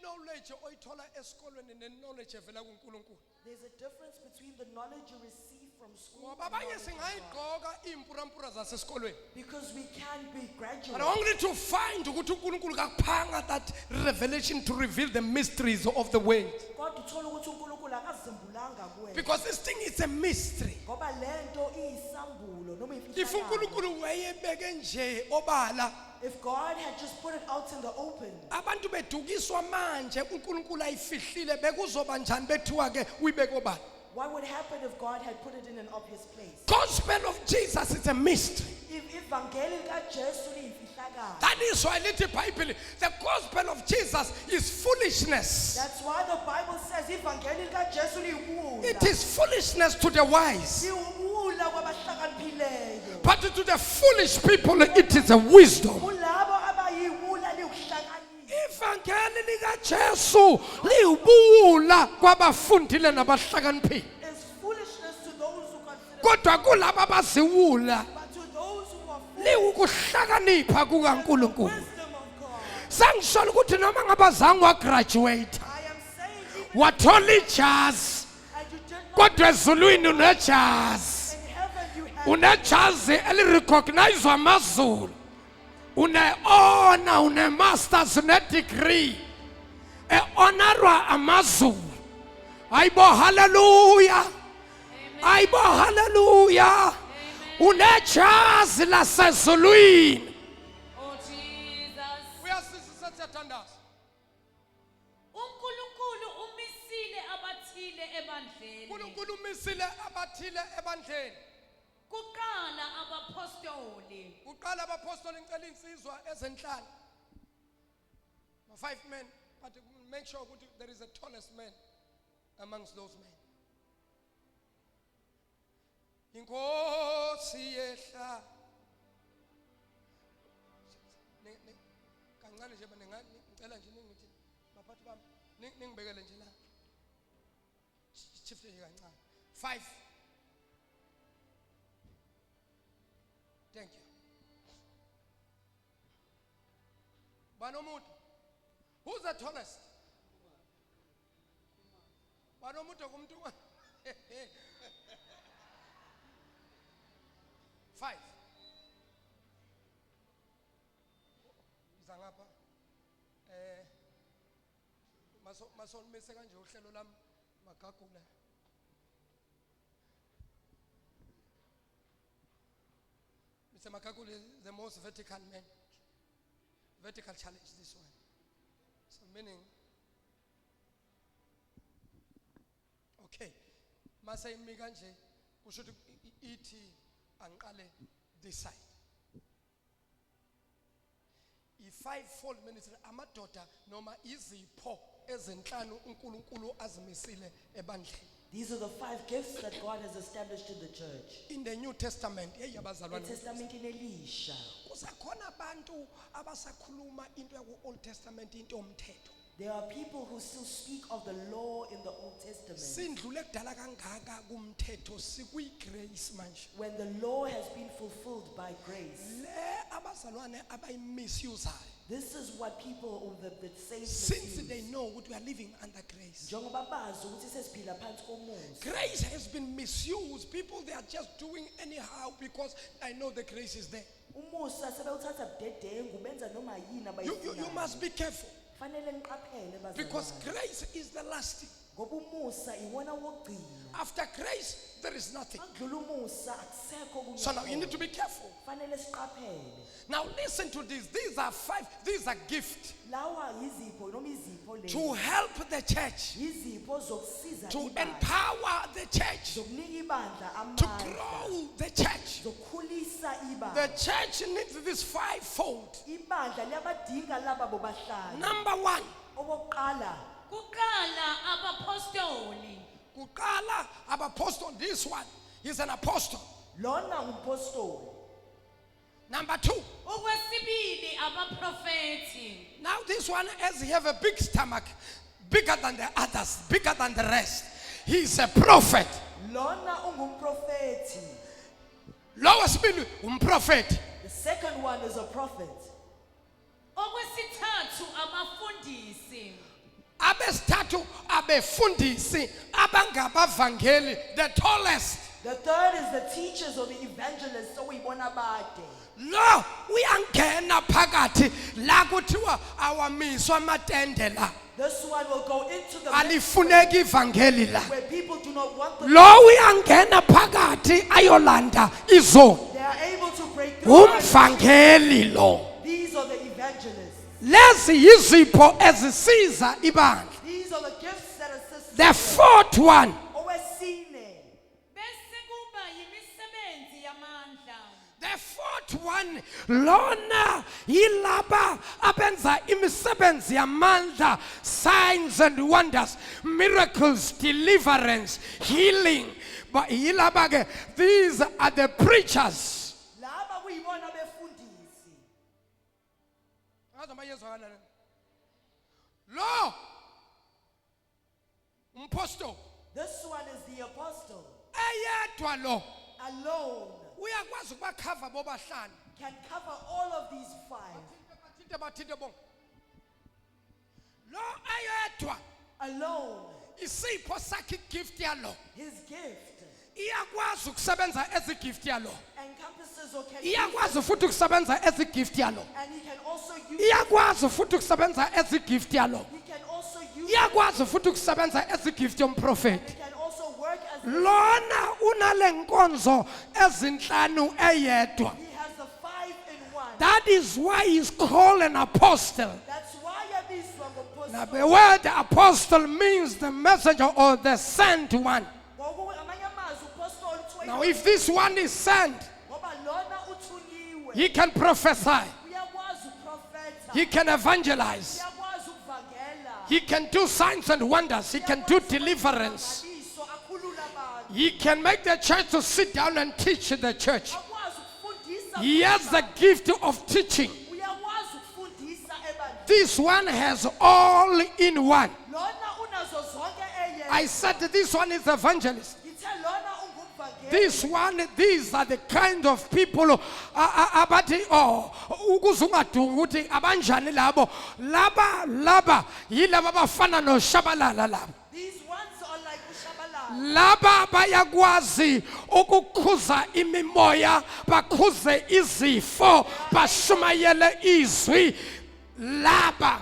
knowledge oyithola esikolweni knowledge evela kuNkulunkulu. There's a difference between the knowledge you receive from school Ngoba and abanye knowledge of God. singayigqoka impurampura zasesikolweni. Because we can be But graduates. only to find ukuthi uNkulunkulu kakuphanga that revelation to reveal the mysteries of the word. Kodwa uthola ukuthi uNkulunkulu akazimbulanga kuwena. Because this thing is a mystery. Ngoba lento iyisambulo noma If imfihlakalo. uNkulunkulu wayebeke nje obala If God had just put it out in the open, abantu bedukiswa manje uNkulunkulu ayifihlile bekuzoba njani bethiwa ke uyibeke obala. what would happen if God had put it in an obvious place? Gospel of Jesus is a mystery. If ivangeli kaJesu liyimfihlakalo. That is why lithi iBhayibheli the gospel of Jesus is foolishness. That's why the Bible says ivangeli kaJesu liyiwula. It is foolishness to the wise. Liyiwula kwabahlakaniphileyo. But to the foolish people it is a wisdom. Kulabo abayiwula liwuhlakaniphi. Ivangeli likaJesu liwubuwula kwabafundile nabahlakaniphile. It's foolishness to those who consider, Kodwa kulabo abaziwula but to those who are full liwukuhlakanipha kukaNkulunkulu. wisdom of God. Sangisho ukuthi noma ngabazange wagraduate I am saying even wathola ijazi and you did not kodwa ezulwini unejazi. in heaven you have Unejazi elirecognize amazulu. Une-honor, une-masters, une-degree. E-honorwa amazulu. Ayibo hallelujah. Ayibo hallelujah. Unejazi lasezulwini. Oh Jesus. Uyasizisa siyathandaza. uNkulunkulu umisile abathile ebandleni. uNkulunkulu umisile abathile ebandleni. Kuqala abapostoli. Uqala abapostoli ngicela insizwa ezenhlalo. 5 men, but make sure ukuthi there is a tallest man amongst those men. Inkosi yehla. Kancane nje ngicela nje ningithi baphathi bami ningibekele nje la. Shift nje kancane. 5. Thank you. Banomuntu. Who's the tallest? Banomuntu kumuntu. 5. Izangapha. Mason mise kanje uhlelo lami magagula. Mr. Makakule is the most vertical man. Vertical challenge, this one. So meaning, okay. Masa imiganje, kushuti iti angale this side. I-5-fold ministry, amadoda noma izipho ezenhlanu uNkulunkulu azimisile ebandleni. These are the 5 gifts that God has established in the church. In the New Testament, ETestamentin Elisha. kusakhona abantu abasakhuluma into yaku-Old Testament into yomthetho. There are people who still speak of the law in the Old Testament. Sindlule kudala kangaka kumthetho sikwi-grace manje. When the law has been fulfilled by grace. Le abazalwane abayimisusayo. This is what people or the saints Since misuse. they know what we are living under grace. Njengoba bazi ukuthi sesiphila phansi komusa. Grace has been misused. People, they are just doing anyhow because I know the grace is there. Umusa sebewuthatha budedengu benza noma yini You abayifunayo. must be careful Fanele niqaphele bazalwane. because grace is the last thing. Ngoba umusa iwona wokugcina. After grace, there is nothing. Akudlula umusa akusekho kunye. So now you need to be careful. Fanele siqaphele. Now listen to this. These are 5. These are gifts Lawa yizipho noma izipho lezi. to help the church, Yizipho zokusiza to ibandla. empower the church, Zokunika ibandla to amandla. grow the church. Zokukhulisa The ibandla. church needs this 5-fold. Ibandla liyabadinga laba bobahlali. Number 1, Okokuqala, Kuqala abapostoli. kuqala apostle. This one is an apostle. lona ngumpostoli. Number 2, Okwesibili abaprofeti. now this one has he have a big stomach, bigger than the others, bigger than the rest. He is a prophet. Lona ungumprofeti. Lowest prophet. The second one is a prophet. Okwesithathu abafundisi. Abesithathu abefundisi abangabavangeli, the tallest. The third is the teachers or the evangelists oyibona bade. Lo uyangena phakathi la kuthiwa awamiswa amatende la. This one will go into the Alifuneki ivangeli la. where people do not want the Lo uyangena phakathi ayolanda izoni. they are able to break through. Umvangeli lo. These are the evangelists. Lezi yizipho ezisiza ibandla. These are the gifts that assist. The 4th one, Owesine. Bese kuba yimisebenzi yamandla. the 4th one, lona yilaba abenza imisebenzi yamandla, signs and wonders, miracles, deliverance, healing. But yilaba ke, these are the preachers. Laba kuyibona befundisi. Lo umposto This one is the apostle. eyedwa lo Alone uyakwazi ukubakhava bobahlanu. can cover all of these 5. Bathinte bonke. Lo ayedwa Alone. isipho sakhe gift yalo His gift iyakwazi ukusebenza as gift yalo. encompasses or can Iyakwazi futhi ukusebenza as gift yalo. and he can also use Iyakwazi futhi ukusebenza as gift yalo. he can also use Iyakwazi futhi ukusebenza as gift yomprofeti. he can also work as Lona unalenkonzo ezinhlanu eyedwa. he has the 5 in 1. That is why he's called an apostle. That's why yabizwa Now ngompostle. the word apostle means the messenger or the sent one. Ngoku amanye amazwi upostoli kuthiwa Now if this one is sent, ngoba lona uthunyiwe. he can prophesy, Uyakwazi ukuprofetha. he can evangelize, Uyakwazi ukuvangela. he can do signs and wonders, he can do deliverance, Amangaliso, akhulule abantu. he can make the church to sit down and teach the church. Akwazi ukufundisa. He has the gift of teaching. Uyakwazi ukufundisa ebantwini. This one has all in one. Lona unazo zonke eyedwa. I said this one is evangelist. Ngithe lona ungumvangeli. This one, these are the kind of people abathi oh ukuze ungadungi ukuthi abanjani labo laba yilabo abafana noShabalala labo. These ones are like Ushabalala. Laba bayakwazi ukukhuza imimoya, bakhuze izifo, bashumayele izwi. Laba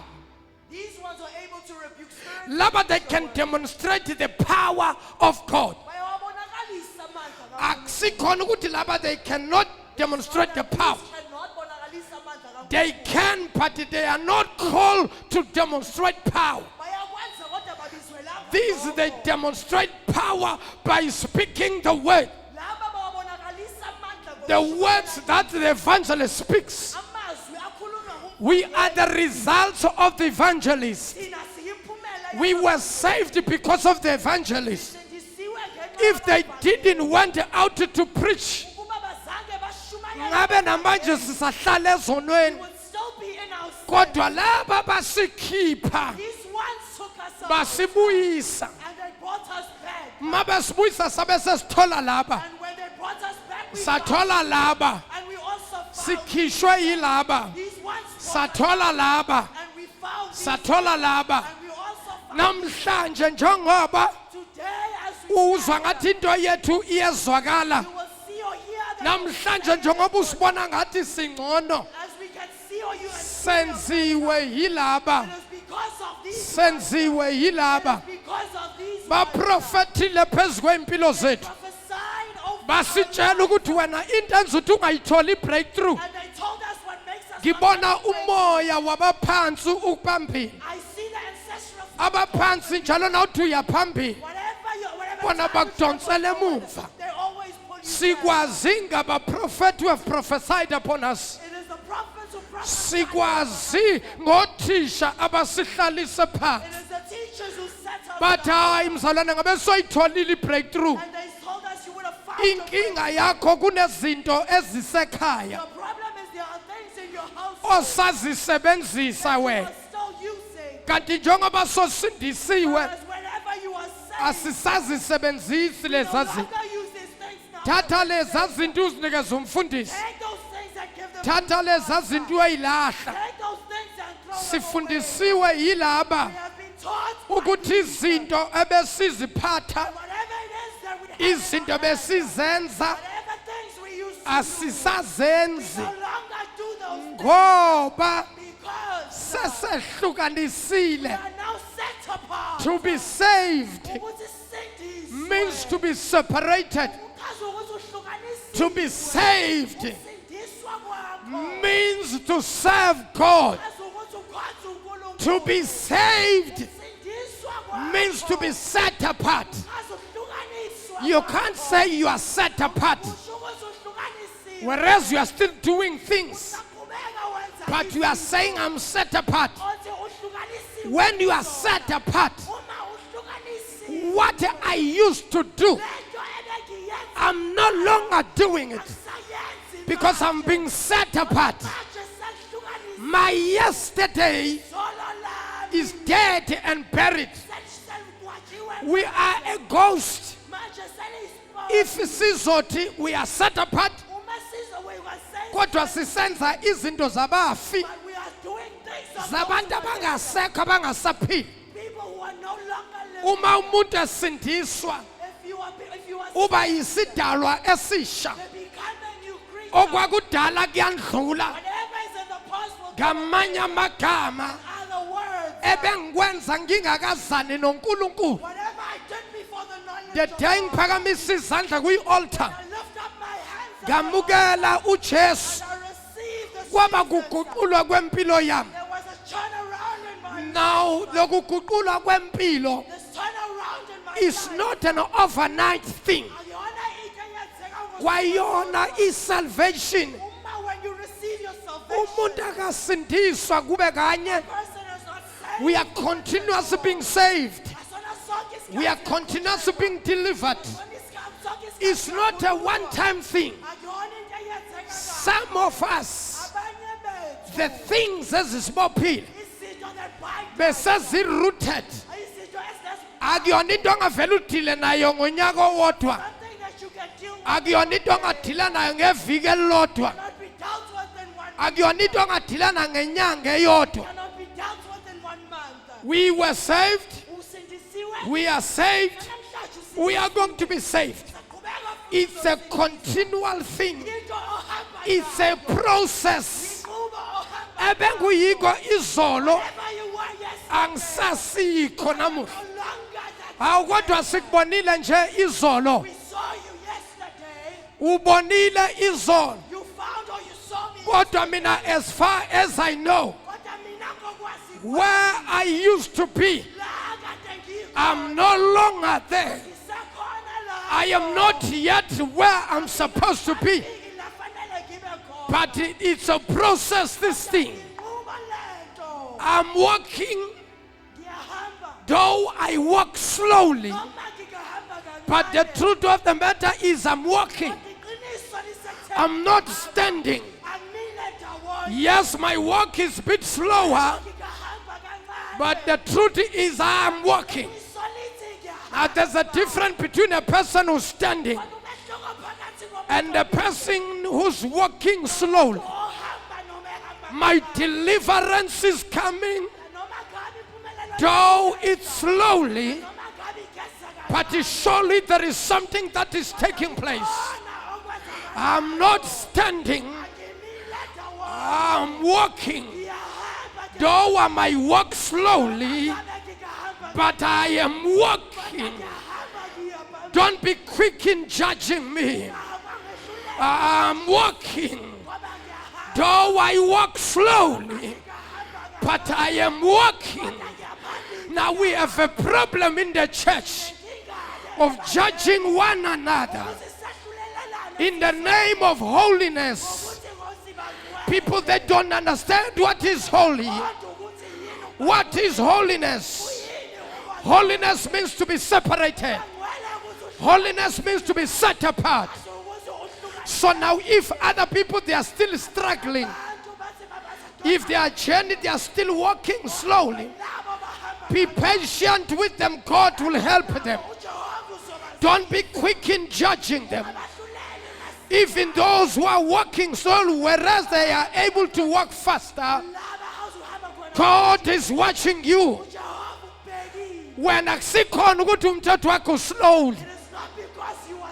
These ones are able to rebuke spirits. laba they can demonstrate the power of God. Bayawabonakalisa amandla kaNkulunkulu. Akusikhona ukuthi laba they cannot demonstrate the power. These cannot bonakalisa amandla kaNkulunkulu. They can, but they are not called to demonstrate power. Bayakwenza kodwa babizwelanga These lokho. they demonstrate power by speaking the word. Laba bawabonakalisa amandla The ngokusho words that the evangelist speaks. amazwi akhulunywa We are the results of the evangelist. thina siyimpumela We were saved because of the evangelist. sindisiwe if they didn't went out to preach, ukuba bazange bashumayela ngabe namanje sisahlala ezonweni, we would still be in our sin. kodwa laba basikhipha These ones took us out basibuyisa. and they brought us back. Mabasibuyisa sabe sesithola laba, And when they brought us back, we sathola laba, and we also found sikhishwe yilaba, these ones brought us, sathola laba, and we found these, sathola laba. and we also found Namhlanje njengoba today as we uzwa ngathi into yethu iyezwakala, you will see or hear that namhlanje njengoba usibona ngathi singcono, as we can see or you and senziwe yilaba, it is because of these senziwe yilaba. because of these Baprofethile phezu kwempilo zethu, prophesied over basitshela ukuthi wena into enza ukuthi ungayitholi breakthrough. and they told us what makes us Ngibona not break. umoya wabaphansi ukubambile, I see the ancestral abaphansi njalo nawuthi uyaphambili whatever bona time you bakudonsele step forward, emuva. they always pull you down. Sikwazi ngabaprofeti who have prophesied upon us, It is the prophets who prophesy. sikwazi ngothisha abasihlalise phansi. It is the teachers who set us But down. hayi mzalwane, ngabe soyitholile breakthrough. And they told us you would have found the breakthrough. Inkinga yakho kunezinto ezisekhaya The problem is there are things in your house osazisebenzisa that you wena, are still using. kanti njengoba sosindisiwe Whereas whenever you are saved, asisazisebenzisi you no leza zinto. longer use these things now. Thatha leza zinto uzinikeze umfundisi, Take those things and give them thatha to leza God. zinto uyayilahla. Take those things and throw them away. Sifundisiwe yilaba We have been taught by ukuthi these izinto ebesiziphatha, whatever it is that we have in izinto our hands, besizenza whatever things we used to do, asisazenzi no longer do those things ngoba because sesehlukanisile. we are now set apart. To be saved Ukuthi sindiswe. means to be separated. Uchaza ukuthi uhlukanisiwe. To be saved Ukusindiswa kwakho. means to serve God. Uchaza ukuthi ukwazi uNkulunkulu. To be saved Ukusindiswa kwakho. means to be set apart. Uchaza ukuhlukaniswa You kwakho. can't say you are set apart, Usho ukuthi uhlukanisiwe. whereas you are still doing things, Usaqhubeka wenza but you are saying I'm set apart. Othi uhlukanisiwe. When you are set apart, Uma uhlukanisiwe. what I used to do, Lento ebengiyenza I'm no longer doing it akusayenzi because I'm manje. being set apart. Manje sekuhlukanisiwe. My yesterday Solo lami. is dead and buried. Seligwajiwe. We are a ghost. Manje seliyisipoki. If sizothi we are set apart, Uma sizowenza senze, kodwa sisenza izinto zabafi, but we are doing things of zabantu those abangasekho abangasaphili. people who are no longer living. Uma umuntu esindiswa If you are uba yisidalwa esisha, they become a new creature. okwakudala kuyandlula. Whatever is in the past will Ngamanye amagama other words. ebengikwenza ngingakazani noNkulunkulu, Whatever I did before the knowledge the of day God, ngiphakamisa izandla kwi-altar I lift up my hands and ngamukela uJesu, I received the kwaba Jesus. kuguqulwa kwempilo yami. There was a turnaround in my Now lokuguqulwa kwempilo This turnaround in my is life. not an overnight thing. Ayona into eyenzeka ngosuku. Kwayona i-salvation, Uma when you receive your salvation, umuntu akasindiswa kube kanye, person is not saved. we are continuously being saved, Asona sonke isikhathi we are continuously being delivered. sonke isikhathi It's not a one-time thing. Ayona into eyenzeka ngayo. Some of us, Abanye bethu, the things ezisibopile izinto that bind besezi-rooted, izinto ezinesu- akuyona into ongavele udile nayo ngonyaka owodwa, something that you can deal with, akuyona into ongadila nayo ngeviki elilodwa, cannot be dealt with in one akuyona into ongadilana ngenyanga eyodwa. cannot be dealt with in 1 month. We were saved, Usindisiwe, we are saved, namhlanje we are going to be saved. usaqhubeka It's a continual thing, into ohamba it's a process. inqubo ohamba Ebenguyiko izolo wherever you were yesterday, angisasiyikho namuhla. no longer that Hawu kodwa sikubonile nje izolo. we saw you yesterday, Ubonile izolo. you found or you saw me, Kodwa mina as far as I know, kodwa mina ngokwazi where I used to be, la kade ngikho, I'm no longer there. ngisakhona la, I am not yet where I'm supposed to be. la fanele ngibe khona. But it's a process, this thing. Inqubo lento, I'm walking, ngiyahamba, though I walk slowly, noma ngingahamba But the truth of the matter is I'm walking. Kodwa iqiniso lisethe I'm not standing. angimile ndawonye. Yes, my walk is a bit slower, Ngihamba kancane. but the truth is I'm walking. Iqiniso lithi ngiyahamba. Now there's a difference between a person who's standing Kodwa umehluko phakathi komuntu and a person who's walking slowly. ohamba noma ehamba My deliverance is coming, noma ngabe impumelelo though it's slowly, noma ngabe igeza but surely there is something that is taking place. kakhona okwenzakala. I'm not standing, Angimile ndawonye. I'm walking. Ngiyahamba ke Though I might walk slowly, ngabe ngihamba but I am walking. ngiyahamba ngiyahamba. Don't be quick in judging me. I'm walking. Though I walk slowly, but I am walking. Now we have a problem in the church of judging one another in the name of holiness. People that don't understand what is holy. What is holiness? Holiness means to be separated. Holiness means to be set apart. So now if other people, they are still struggling, if they are journeying, they are still walking slowly, be patient with them. God will help them. Don't be quick in judging them. Even those who are walking slowly, whereas they are able to walk faster, God is watching you. When akusikhona ukuthi umthetho wakho slowly,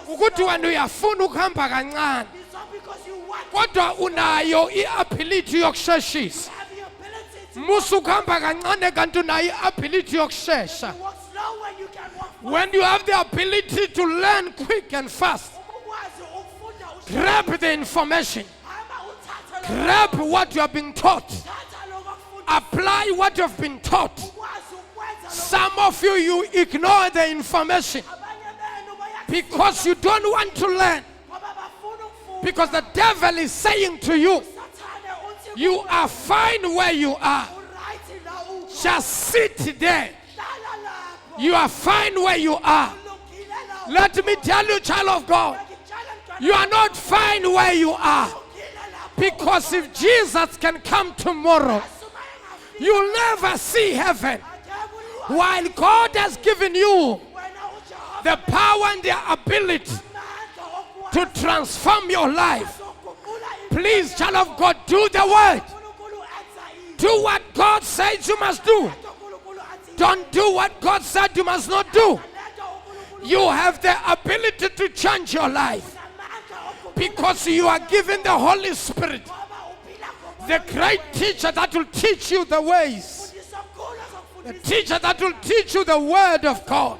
ukuthi wena uyafuna ukuhamba kancane, kodwa unayo i-ability yokusheshisa. Musu ukuhamba kancane kanti unayo i-ability yokushesha. When you have the ability to learn quick and fast, grab the information, grab what you have been taught, apply what you have been taught. Some of you ignore the information because you don't want to learn. Because the devil is saying to you, you are fine where you are. Just sit there. You are fine where you are. Let me tell you, child of God, you are not fine where you are. Because if Jesus can come tomorrow, you'll never see heaven. While God has given you the power and the ability to transform your life, please, child of God, do the word. Do what God says you must do. Don't do what God said you must not do. You have the ability to change your life because you are given the Holy Spirit, the great teacher that will teach you the ways. The teacher that will teach you the word of God.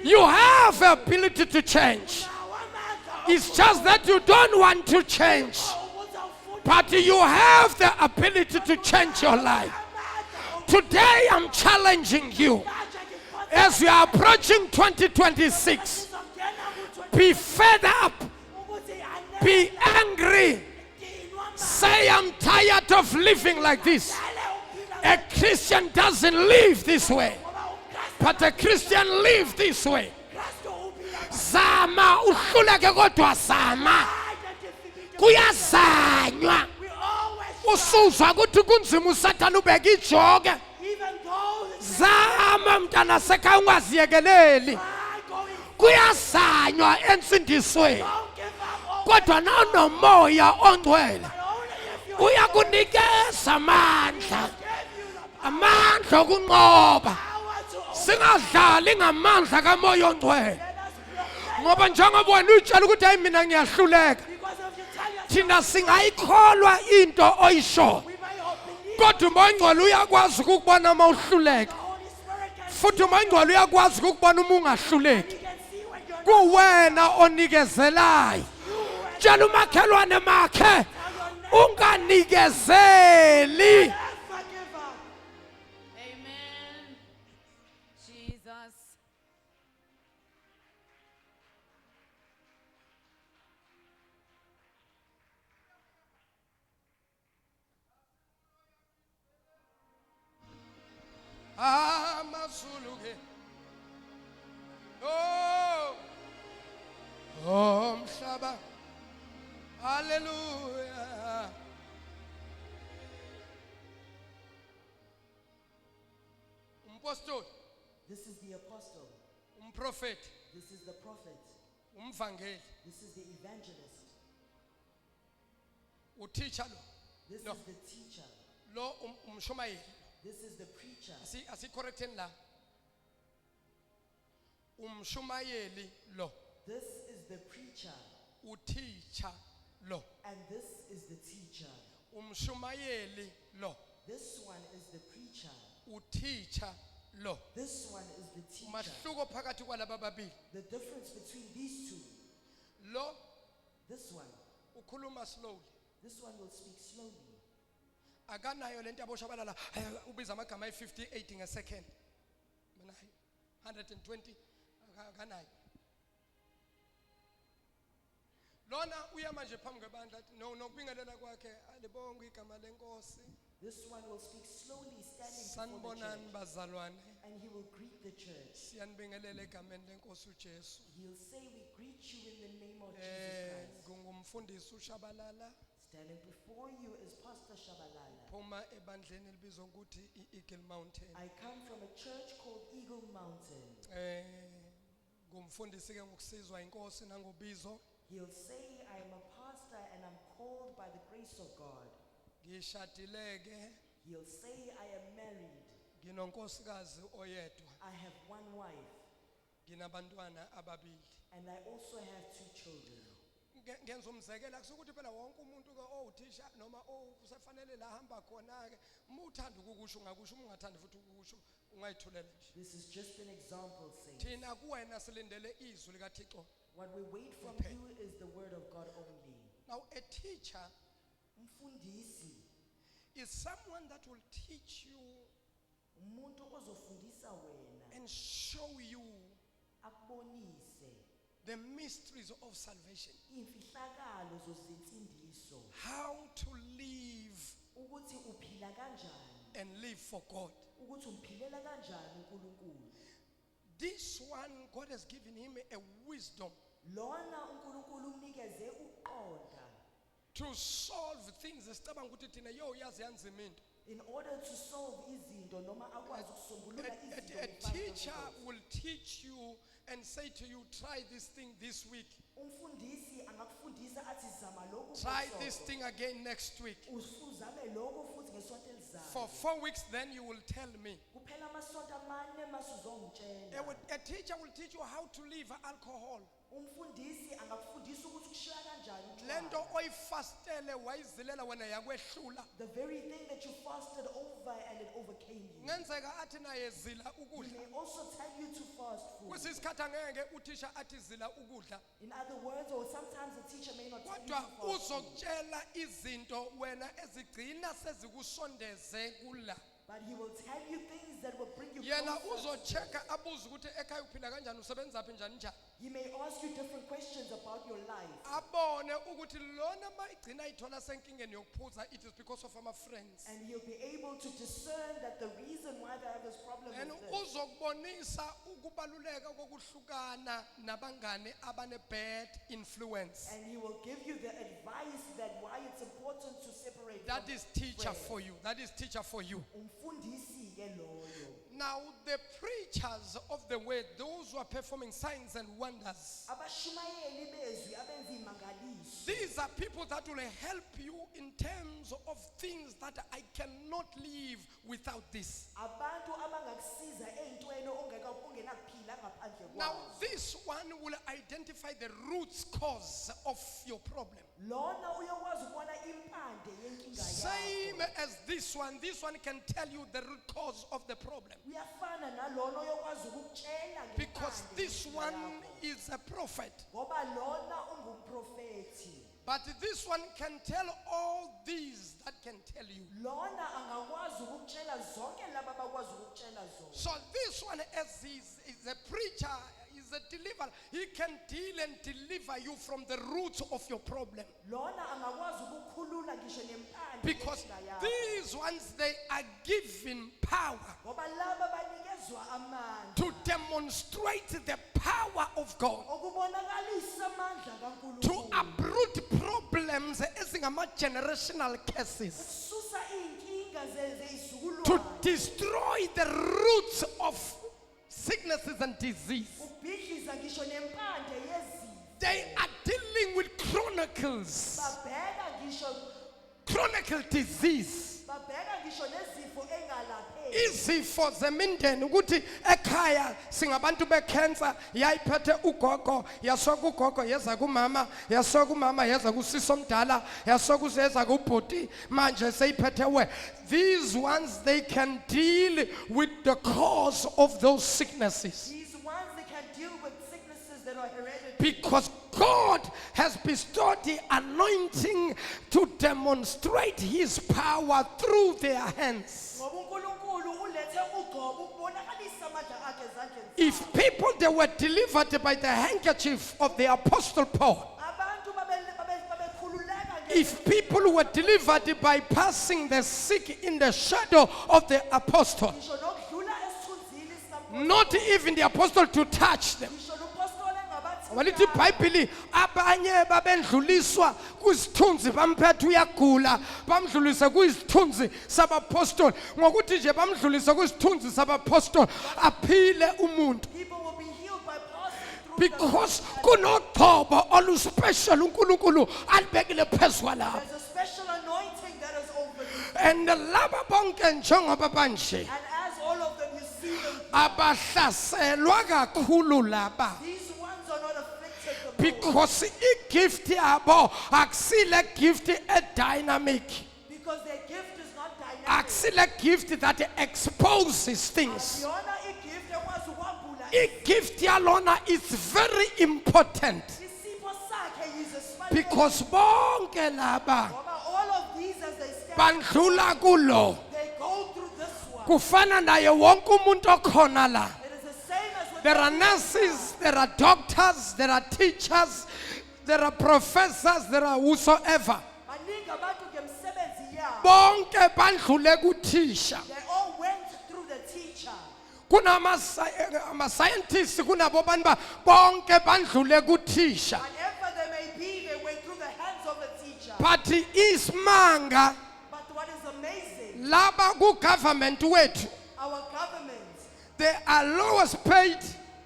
You have the ability to change. It's just that you don't want to change. But you have the ability to change your life. Today I'm challenging you. As we are approaching 2026, be fed up. Be angry. Say, I'm tired of living like this. A Christian doesn't live this way, but a Christian lives this way. Zama uhluleke kodwa zama. Kuyazanywa. Usuzwa ukuthi kunzima uSathane ubeka ijoke. Zama mntana seka ungaziyekeleli. Kuyazanywa ensindisweni. Kodwa nomoya ongcwele uyakunikeza amandla. Amandla okunqoba. Singadlali ngamandla kamoya ongcwele. Ngoba njengoba wena utshela ukuthi hayi mina ngiyahluleka, thina singayikholwa into oyisho. Kodwa umoya ongcwele uyakwazi ukubona uma uhluleka. Futhi umoya ongcwele uyakwazi ukubona uma ungahluleki. Kuwena onikezelayo. Tshela umakhelwane makhe unganikezeli. Amen. Jesus. Amazulu ke. Oh. baba. Hallelujah. Apostle, This is the apostle. prophet, This is the prophet. umvangeli, This is the evangelist. uteacher This No. is the teacher. lo umshumayeli. This is the preacher. Asicorrecteni la. Umshumayeli lo, This is the preacher. uteacher lo, And this is the teacher. umshumayeli lo, This one is the preacher. uteacher lo. This one is the teacher. Umahluko phakathi kwalaba babili. The difference between these two. Lo This one. ukhuluma slowly. This one will speak slowly. Akanayo lento aboshabalala ubiza amagama ayi58 ngesecond. Manayo 120 akanayo. Lona uyama nje phambi kwebandla athi no nokubingelela kwakhe alibonga igama lenkosi. This one will speak slowly, standing before the Sanibonani church. bazalwane. And he will greet the church. Siyanibingelela egameni lenkosi uJesu. He'll say, we greet you in the name of Jesus Christ. Ngumfundisi uShabalala Standing before you is Pastor Shabalala. phuma ebandleni elibizwa ukuthi iEagle Mountain. I come from a church called Eagle Mountain. Ngumfundisi ke ngokusizwa inkosi nangobizo. He'll say, I am a pastor and I'm called by the grace of God. Ngishadileke, He'll say, I am married. nginonkosikazi oyedwa, I have one wife. nginabantwana ababili. And I also have two children. Ngenza umzekelo akusukuthi phela wonke umuntu ke owuthisha noma usefanele la hamba khona ke uma uthanda ukukusho ungakusho uma ungathandi futhi ukukusho ungayithulela nje. This is just an example, saints. Thina kuwena silindele izwi likaThixo. What we wait from Okay. you is the word of God only. Now a teacher Mfundisi, is someone that will teach you umuntu ozofundisa wena, and show you akubonise the mysteries of salvation. imfihlakalo zozinsindiso, How to live ukuthi uphila kanjani, and live for God. ukuthi umphilela kanjani uNkulunkulu. This one, God has given him a wisdom Lona uNkulunkulu umnikeze uqonda to solve things. Esicabanga ukuthi thina yazi yanzima into. in order to solve izinto noma akwazi ukusombulula izinto. A ngaphandle teacher kwenkosi. will teach you and say to you, try this thing this week. Umfundisi angakufundisa athi zama lokhu Try ngesonto. this thing again next week. Uzame lokho futhi ngesonto For elizayo. 4 weeks, then you will tell me. Kuphela amasonto amane masuzongitshela. A teacher will teach you how to leave alcohol. Umfundisi angakufundisa ukuthi kushiya kanjani Lento utshwala. oyifastele wayizilela wena yakwehlula. The very thing that you fasted over and it overcame you. Ngenzeka athi naye zila He ukudla. may also tell you to fast food. Kwesisikhathi angeke uthisha athi zila ukudla. In other words, or sometimes the teacher may not tell you to Kodwa fast food. uzokutshela izinto wena ezigcina sezikusondeze kula. But he will tell you things that will bring you Yena closer. uzochecka abuze ukuthi ekhaya uphila kanjani usebenzaphi njani njani. He may ask you different questions about your life. Abone ukuthi lona mayigcina ithola senkingeni yokuphuza, it is because of our friends. And he'll be able to discern that the reason why they have this problem And is this. uzokubonisa ukubaluleka kokuhlukana nabangane abane bad influence. And he will give you the advice that why it's important to separate. That from is teacher friends. for you. That is teacher for you. Umfundisi ke loyo. Now the preachers of the word, those who are performing signs and wonders, Abashumayeli bezwi abenza imangaliso. these are people that will help you in terms of things that I cannot live without this. Abantu abangakusiza ezintweni ongenakuphila ngaphandle Now kwazo. this one will identify the root cause of your problem. Lona uyakwazi ukubona impande yenkinga Same yakho. as this one can tell you the root cause of the problem. Uyafana nalona uyakwazi ukukutshela Because ngempande this yenkinga one yakho. is a prophet. Ngoba lona ungumprofethi. But this one can tell all these that can tell you. Lona angakwazi ukukutshela zonke laba abakwazi ukukutshela zona. So this one, as is a preacher, is a deliverer, he can deal and deliver you from the root of your problem. Lona angakwazi ukukhulula ngisho nempande Because yenkinga yakho. these ones, they are given power Ngoba laba banikezwa amandla. to demonstrate the power of God, Okubonakalisa amandla to kaNkulunkulu. ngama-generational curses Susa iy'nkinga zeyizukulwane. to destroy the roots of sicknesses and disease. Ubhidliza ngisho nempande yezifo. They are dealing with chronicles, Babheka ngisho chronic disease. babheka ngisho nezifo engalapheki. Izifo zemindeni ukuthi ekhaya singabantu becancer yayiphethe ugogo yasoka ugogo yeza kumama yasoka umama yeza kusisi omdala yasoka uzeza kubhuti manje seyiphethe we. These ones they can deal with the cause of those sicknesses These ones they can deal with sicknesses that are hereditary. because God has bestowed the anointing to demonstrate his power through their hands. Ngoba uNkulunkulu ulethe ugcobo ukubonakalisa amandla akhe ezandleni. If people they were delivered by the handkerchief of the apostle Paul, Abantu babekhululeka if people were delivered by passing the sick in the shadow of the apostle, ngisho nokudlula esithunzini sikaMpostoli. not even the apostle to touch them. Ngisho umpostoli engabathi Walithi iBhayibheli abanye babendluliswa kwisithunzi bamphethe uyagula bamdlulise kwisithunzi sabapostoli ngokuthi nje bamdlulise kwisithunzi sabapostoli aphile umuntu. people will be healed by passing through Because kunogcobo oluspecial uNkulunkulu alibekile phezulu. There's a special anointing that is over you. And laba bonke njengoba banje And as all of them you see them, abahlaselwa kakhulu laba these ones are not afflicted the most. because igift yabo akusile gift dynamic, Because their gift is not dynamic. akusile gift that exposes things. Yona igift ekwazi ukwambula Igift yalona is very important isipho sakhe yize sibalulekile. because bonke laba Ngoba all of these as they stand, bandlula kulo. they go through this one. Kufana naye wonke umuntu okhona la. It is the same as with There are the nurses, there are doctors, there are teachers, there are professors, there are whosoever. baningi abantu ngemsebenzi yabo. Bonke bandlule kuthisha. They all went through the teacher. Kunama scientists kunabo bantu bonke bandlule kuthisha. Whatever they may be, they went through the hands of the teacher. But ismanga But what is amazing, laba ku government wethu, our government, they are lowest paid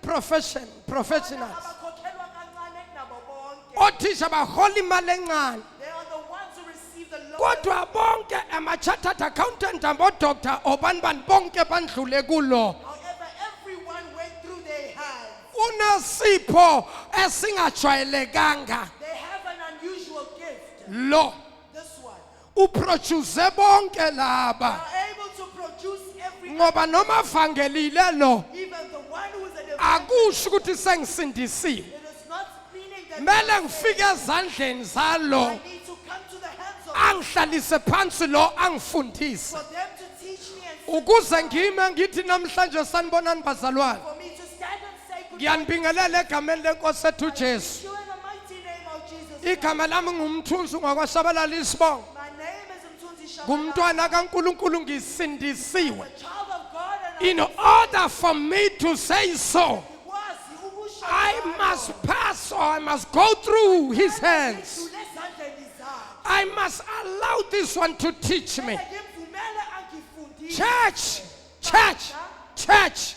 professionals. abakhokhelwa kancane kunabo bonke. Othisha bahola imali encane. They are the ones who receive the lowest. Kodwa bonke ama-chartered accountant abo-doctor obani bonke bandlule kulo. However, everyone went through their hands. Unesipho esingajwayelekanga They have an unusual gift. lo This one. uproduce bonke They laba are able to produce every, ngoba noma vangelile lo even the one who is an evangel. akusho ukuthi sengisindisiwe. It is not meaning that Mele ngifike ezandleni zalo I need to come to the hands of angihlalise phansi lo angifundise for them to teach me and ukuze ngime ngithi namhlanje sanibonani bazalwane. for me to stand and say good Ngiyanibingelela egameni lenkosi ethu Jesu. you in the mighty name of Jesus. Igama lami ngumthunzi ungakwasabalala isibongo. My name is Mthunzi Shabalala. Ngumntwana kaNkuluNkulu ngisindisiwe. A child of God and In order for me to say so, ngikwazi ukusho I njalo. must pass or I must go through his hands. Ngidlule ezandleni zakhe. I must allow this one to teach me. Ngimvumele angifundise. Church, church, church.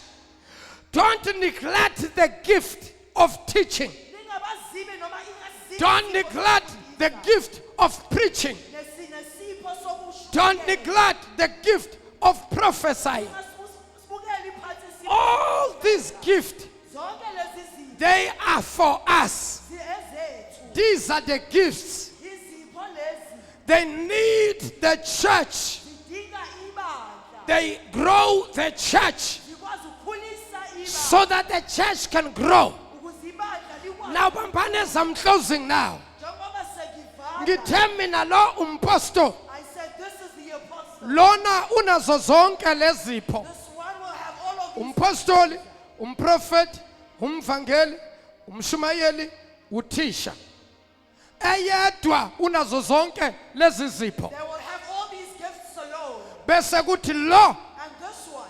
Don't neglect the gift of teaching. Ningabazibi noma ingazibi Don't isipho neglect sokufundisa. the gift of preaching. Nesipho sokushumayela. Don't neglect the gift of prophesying. Sibukele iphansi isipho. All these gifts, Zonke lezi zinto they are for us. ezethu. These are the gifts. Izipho lezi They need the church. zidinga ibandla. They grow the church Zikwazi ukukhulisa ibandla so that the church can grow. ukuze ibandla likwazi. Now, Bambanes, I'm closing now. Njengoba sengivala. Ngithe mina lo umpostoli I said this is the apostle. lona unazo zonke lezipho. This one will have all of these. Umpostoli, umprofeti, umvangeli, umshumayeli, uthisha. Eyedwa unazo zonke lezi zipho. They will have all these gifts alone. Bese kuthi lo And this one,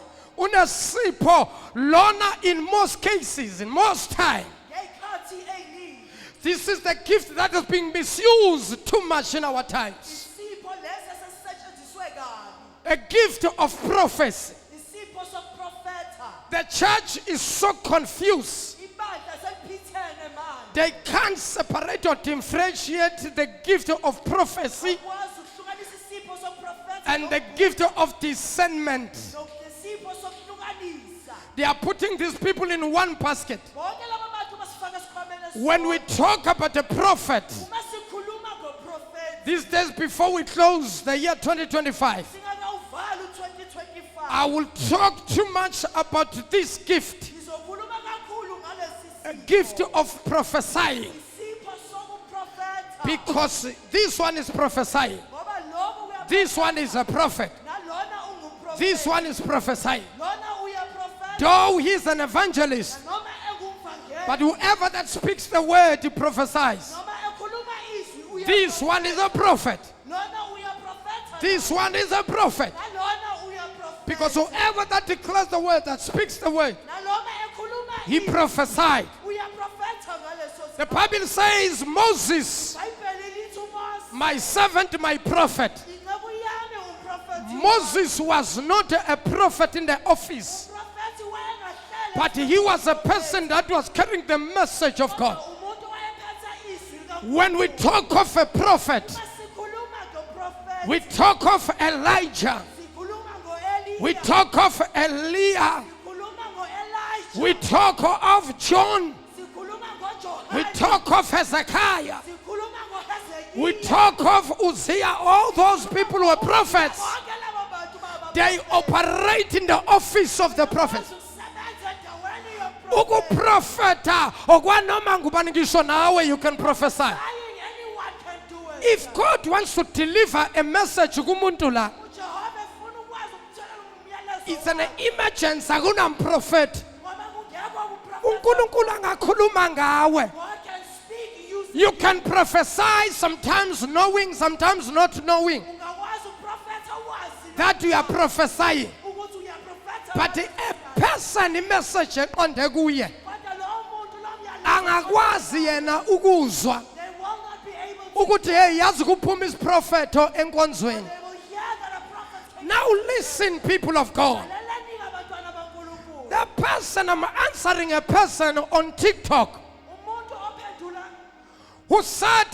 unesipho lona in most cases, in most time, ngekhathi eningi, This is the gift that is being misused too much in our times. Isipho lesi esisetshenziswe kabi. A gift of prophecy. Isipho sokuprofetha. The church is so confused. Ibandla seliphithene manje. They can't separate or differentiate the gift of prophecy Akwazi ukuhlukanisa isipho sokuprofetha and the gift of discernment. nesipho sokuhlukanisa. They are putting these people in one basket. Bonke laba bantu basifaka esikhwameni esisodwa. When we talk about a prophet, Uma sikhuluma ngoprofethi, these days before we close the year 2025, singakawuvali u-2025. I will talk too much about this gift, Ngizokhuluma kakhulu ngalesi a sipho. gift of prophesying, Isipho sokuprofetha. because this one is prophesying, Ngoba lobu uyaprofetha, this one is a prophet, nalona ungumprofethi. this one is prophesying. Lona uyaprofetha, Though he is an evangelist, noma engumvangeli, but whoever that speaks the word he prophesies. noma ekhuluma izwi This one is a prophet. Lona uyaprofetha, This one is a prophet. nalona uyaprofetha. Because whoever that declares the word, that speaks the word, Naloma ekhuluma he izwi, prophesied. uyaprofetha ngaleso The sikhathi. Bible says, Moses, iBhayibheli lithi uMose, my servant, my prophet. inceku yami umprofethi. Moses was not a prophet in the office, Umprofethi wayengahlele, but he was a person that was carrying the message of God. umuntu wayephethe izwi likaNkulunkulu. When we talk of a prophet, Uma sikhuluma ngoprofethi, we talk of Elijah, sikhuluma ngo-Eliya, we talk of Eliah, sikhuluma ngo-Elijah, we talk of John, sikhuluma ngoJohane, we talk of Hezekiah, sikhuluma ngoHezekiya. we talk of Uzziah. All those people were prophets. Bonke laba bantu baba They operate in the office of the prophet. basebenza endaweni yomprofethi. Ukuprofeta okwanoma ngubani ngisho nawe you can prophesy. Saying anyone can do it. If God wants to deliver a message kumuntu la, uJehova efuna ukwazi ukutshela umyalezo it's an emergency akunamprofeti. ngoba kungekho uprofethi. uNkulunkulu angakhuluma ngawe. God can speak using You can prophesy sometimes knowing, sometimes not knowing ungakwazi uprofetha wazi that you are prophesying. ukuthi uyaprofetha. But a person message eqonde kuye Kodwa lo muntu lo myalezo angakwazi yena ukuzwa they will not be able to. ukuthi hey yazi kuphuma isiprofeto enkonzweni. They will hear that a prophet can. Now listen, people of God. Lalelani abantwana baNkulunkulu. The person, I'm answering a person on TikTok Umuntu ophendula who said,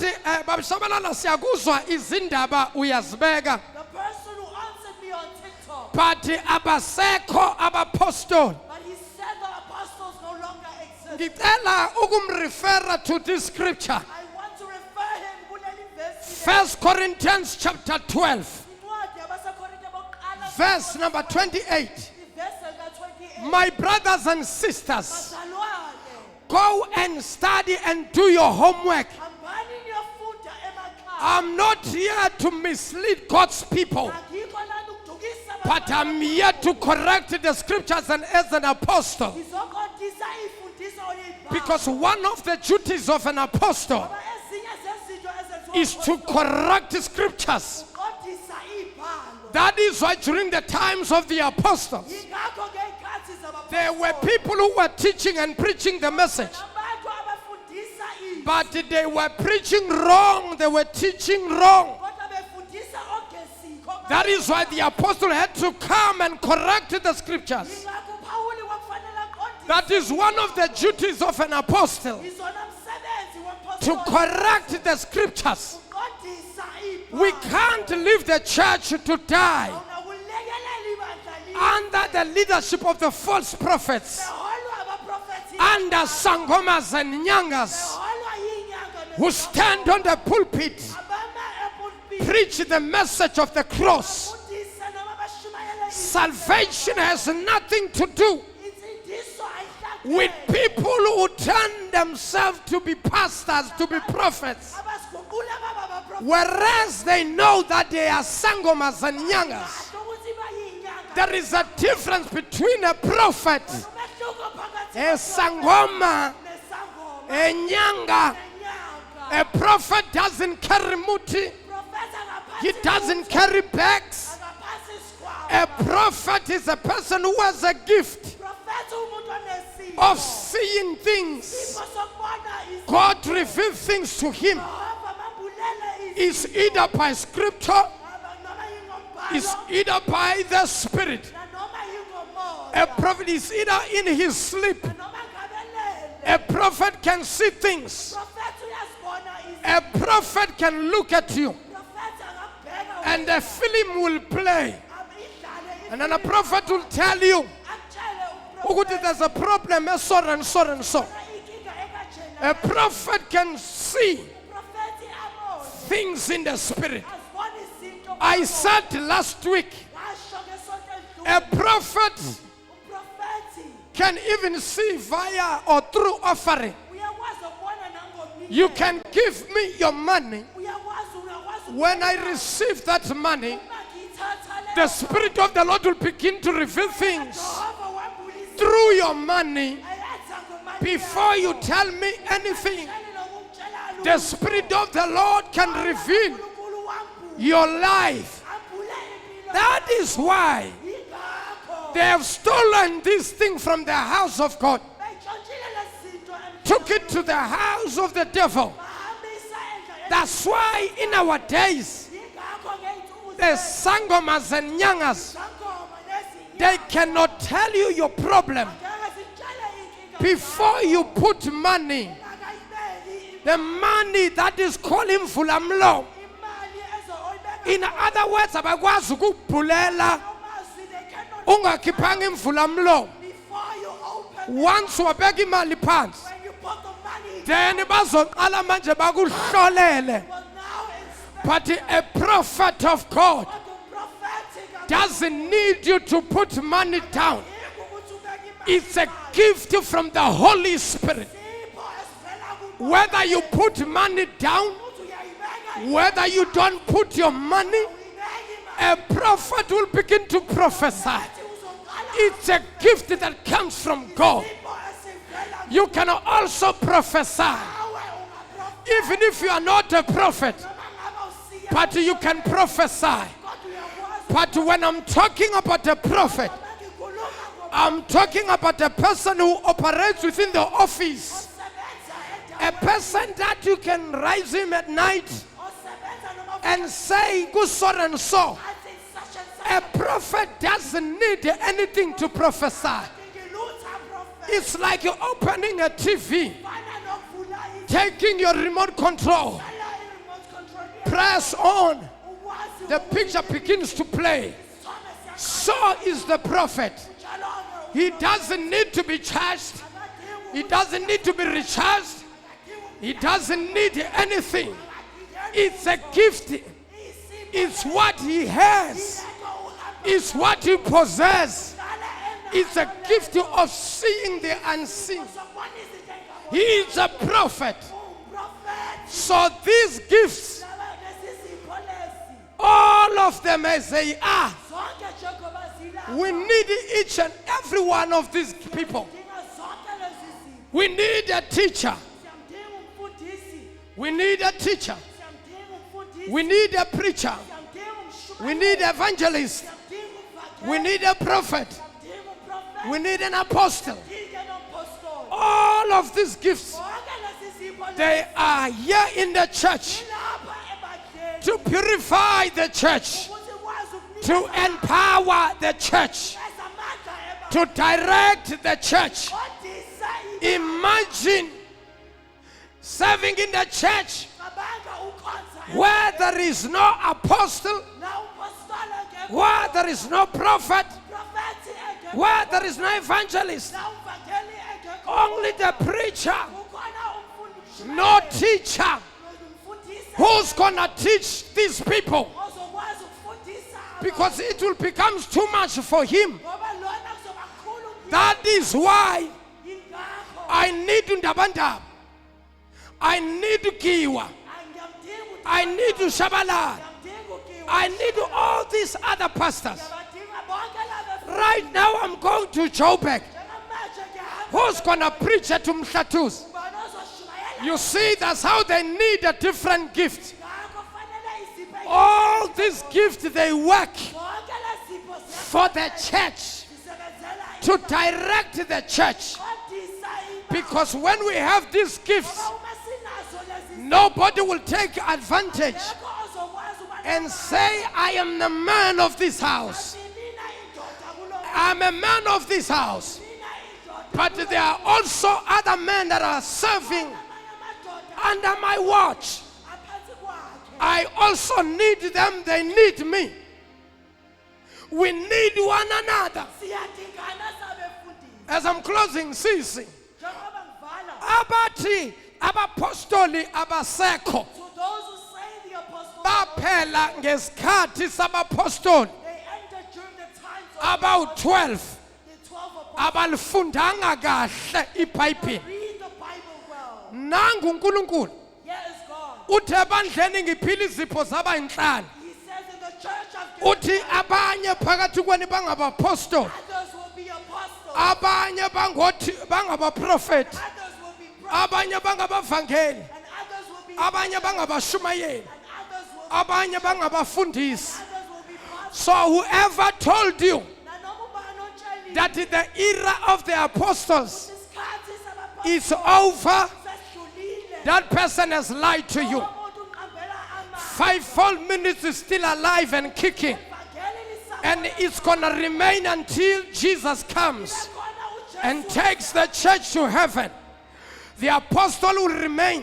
babishabalala siyakuzwa izindaba uyazibeka, the person who answered me on TikTok, but abasekho abapostoli. but he said the apostles no longer exist. Ngicela ukumrefer to this scripture. I want to refer him kuleli verse. 1 Corinthians chapter 12, Incwadi yabaseKorinte bokuqala, verse number 28. ivesi lika-28. My brothers and sisters, Bazalwane, go and study and do your homework. hambani niyofunda emakhaya. I'm not here to mislead God's people, Angikho lana ukudukisa but abantwana. I'm here to correct the scriptures and as an apostle. Ngizoqondisa imfundiso oyibhala. Because one of the duties of an apostle Ngoba ezinye zezinto ezenziwa is to correct scriptures. ukuqondisa ibhalo. That is why during the times of the apostles, Yingakho ngey'khathi zabapostoli, there were people who were teaching and preaching the message, nabantu abafundisa izwi, but they were preaching wrong, they were teaching wrong. kodwa befundisa okungesikho. That is why the apostle had to come and correct the scriptures. Yingakho uPhawuli kwakufanele aqondise. That is one of the duties of an apostle, Izona msebenzi to womphostoli, correct the scriptures. ukuqondisa ibhalo. We can't leave the church to die Awunakulekelela ibandla libe under the leadership of the false prophets, beholwa abaprofethi, under sangomas and nyangas beholwa yinyanga who stand on the pulpit, abama epulpit, preach the message of the cross. bafundise noma bashumayele Salvation has nothing to do insindiso with ayihlangene. people who turn themselves to be pastors, to be prophets, Abasiguqula baba abaprofethi, whereas they know that they are sangomas and nyangas. basho ukuthi bayinyanga. There is a difference between a prophet, Umehluko phakathi a sangoma, nesangoma, a nyanga. nenyanga. A prophet doesn't carry muti, Professor he akaphathi doesn't carry bags. akaphathi isikhwama. A prophet is a person who has a gift. Prophet Uthatha umuntu onesifo. of seeing things. Isifo sokubona izinto. God revealed things to him. Jehova mambulele Is izinto. either by scripture, Noma yingombhalo, is either by the spirit. nanoma yingomoya, A prophet is either in his sleep. nanoma ngabelele. A prophet can see things. Prophet uyazibona izinto. A prophet can look at you. Prophet angakubheka And the film will play. idlale And then a prophet will tell you, akutshele ukuthi there's a problem, so and so and so. inkinga ekajena. A prophet can see Prophet abone things in the spirit. azibona izinto. I said last week, Ngasho ngesonto a edlule. prophet Uprofethi can even see via or through offering. uyakwazi ukubona nangomnikelo. You can give me your money. Uyakwazi When I receive that money, uma ngiyithatha leyo the Spirit of the Lord will begin to reveal things Jehova wambulisa through your money ayenza ngomani before you tell me anything. yakho. Nokumtshela The Spirit of the Lord can reveal uNkulunkulu wambula your life. ambule impilo. That is why Yingakho they have stolen this thing from the house of God, beyitshontshile lezinto took it to the house of the devil. bahambisa endla That's why in our days, yingakho ngeyinsuku the sangomas and nyangas, zangoma nezinye they cannot tell you your problem ngeke zitshele inkinga before you put money. akayibeki The money that is calling imali fulamlo. oyibeka In other words, abakwazi ukubhulela amazwi they cannot ungakhiphanga imvulamlo. before you open Once wabeka imali phansi, when you put the money then bazoqala manje bakuhlolele. but now it's But a prophet of God prophetic doesn't need you to put money down. ukuthi ubeke imali It's a gift from the Holy Spirit. Sipho esivela kubo Whether you put money down, ukuthi uyayibeka whether you don't put your money, uyibeka imali a prophet will begin to prophesy. uzoqala It's a gift that comes from God. Sipho esivela You can also prophesy, kuwe ungaprofethi even if you are not a prophet, noma ngabe usiya but you can prophesy. kodwa uyakwazi But when I'm talking about a prophet, ngikhuluma I'm talking about a person who operates within the office. ngosebenza A person that you can rise him at night osebenza noma and say, go so and so. athi such and such A prophet doesn't need anything to prophesy. ngilutha prophet It's like you're opening a TV, fana nokuvula taking your remote control, icala i-remote control press on, ukwazi the picture begins to play. isithombe siyaqala So is the prophet. njalo-ke He doesn't need to be charged. akadingi He doesn't need to be recharged. He doesn't need anything. It's a gift. isipho It's what he has. It's what he possesses. It's a gift of seeing the unseen. sokubona izinto engaboni He is a prophet. uprofethi So these gifts, lesi sipho lesi all of them as they are, zonke njengoba zilapha we need each and every one of these people. dinga zonke lezi zinto We need a teacher. siyamdinga umfundisi We need a teacher. siyamdinga umfundisi We need a preacher. siyamdinga umshumayeli We need evangelist. siyamdinga umvangeli We need a prophet. siyamdinga umprofethi We need an apostle. siyamdinga nompostoli All of these gifts, zonke lezi zipho they are here in the church zilapha ebandleni to purify the church, ukuthi kwazi to ukunikeza empower the church, amandla ebandleni to direct the church. qondisa Imagine serving in the church cabanga ukhonza where there is no apostle, na umpostoli engekho where there is no prophet, profethi engekho where there is no evangelist, na umvangeli engekho only the preacher, ukhona umfundi no teacher. umfundisi Who's gonna teach these people? ozokwazi ukufundisa Because it will become too much for him. ngoba lona kuzoba kukhulu kimi. That is why Yingakho I need Ndabandaba. I need Kiwa. angiyamdingi I need Shabalala. ngiyamdingi ukiwa I need all these other pastors. ngiyabadinga bonke laba Right now I'm going to Joburg. njengamanje ngiyahamba Who's gonna preach at Mhlatus? ubani ozoshumayela You see, that's how they need a different gift. ngakho fanele izipho All these gifts they work zonke lezipho for the church. zisebenzela to direct the church. Because when we have these gifts, nobody will take advantage and say, I am the man of this house. I'm a man of this house. But there are also other men that are serving under my watch. I also need them, they need me. We need one another. As I'm closing, Sisi, abati abapostoli abasekho To those who say the apostle, baphela ngesikhathi sabapostoli they entered during the times of about 12 the 12 apostles. abalifundanga kahle iBhayibheli. Read the Bible well. Nangu uNkulunkulu Here is God. uthi ebandleni ngiphila izipho zaba inhlanu. He says in the church of Uthi abanye phakathi kwenu bangabapostoli, others will be apostles, abanye bangabaprofeti, others will be prophets, abanye bangabavangeli, and others will be abanye bangabashumayeli, and others will abanye bangabafundisi. others will be pastors. So whoever told you Nanokuba that the era of the apostles isikhathi sabapostoli is over, sesidlulile. that person has lied to you. Umuntu uqambela amanga. 5 full minutes is still alive and kicking, Ivangeli and lisabona it's gonna remain until Jesus comes khona uJesu. and takes the church to heaven. The apostle will remain,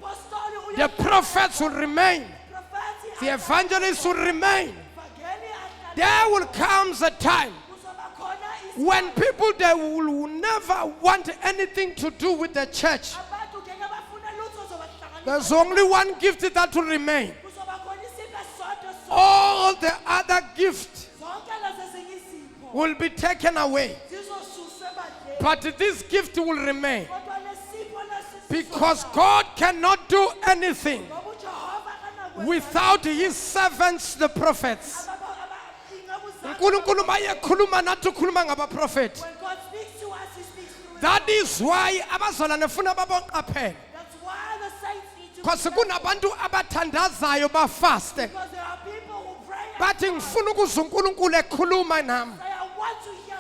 Umpostoli the uya- prophets will remain, Prophets the evangelists will remain. ivangeli aqala- There will come a time kuzoba khona is- when people they will never want anything to do with the church. abantu ngeke bafune lutho zobahlanganisa. There's only one gift that will remain. Kuzoba khona isipho esisodwa so- All the other gifts zonke lezi ezinye izipho will be taken away, zizosuswa ebandleni. but this gift will remain Kodwa lesipho lesi because sizohlala. God cannot do anything Ngoba uJehova akanakwenza without his servants, the prophets. inceku zakhe. uNkulunkulu mayekhuluma nathi ukhuluma ngabaprofeti. When God speaks to us, He speaks through His That word. is why abazalwane funa babonqaphele, That's why the saints need to because be kunabantu abathandazayo bafaste, because there are people who pray and bathi ngifuna ukuzwa uNkulunkulu ekhuluma nami. say, I want to hear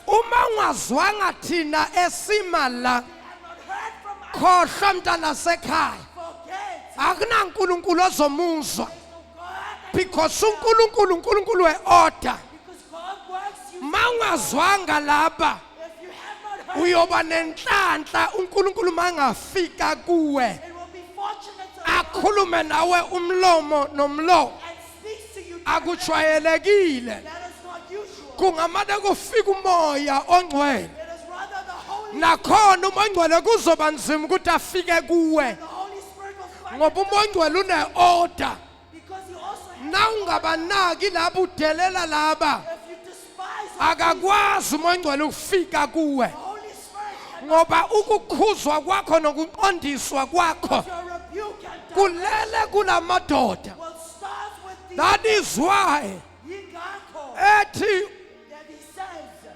God. Uma ungazwanga thina esima la, I have not heard from us. khohlwa mntana sekhaya, Forget. akunankulunkulu ozomuzwa, No God. because uNkulunkulu weorder. Because God works you. Ma ungazwanga laba If you have not heard, uyoba nenhlanhla uNkulunkulu mangafika kuwe it will be fortunate to akhulume nawe umlomo nomlomo. and speaks to you. Akujwayelekile, That is not usual. kungamane kufika umoya ongcwele, It is rather the Holy nakhona umongcwele kuzoba nzima ukuthi afike kuwe the Holy Spirit will find ngoba umongcwele une-order. because He also has, Na ungabanaki laba udelela laba, if you despise akakwazi umongcwele ukufika kuwe the Holy Spirit and ngoba ukukhuzwa kwakho nokuqondiswa kwakho your rebuke and kulele kulamadoda. will start with the That is why Yingakho ethi that He says,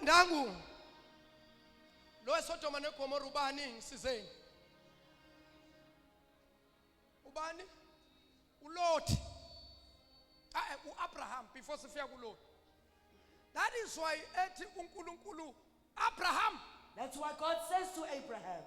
nangu lo eSodoma neGomora ubani ngisizeni, ubani uLothi, uAbraham before sifika kuLothi. That is why ethi uNkulunkulu Abraham that's why God says to Abraham,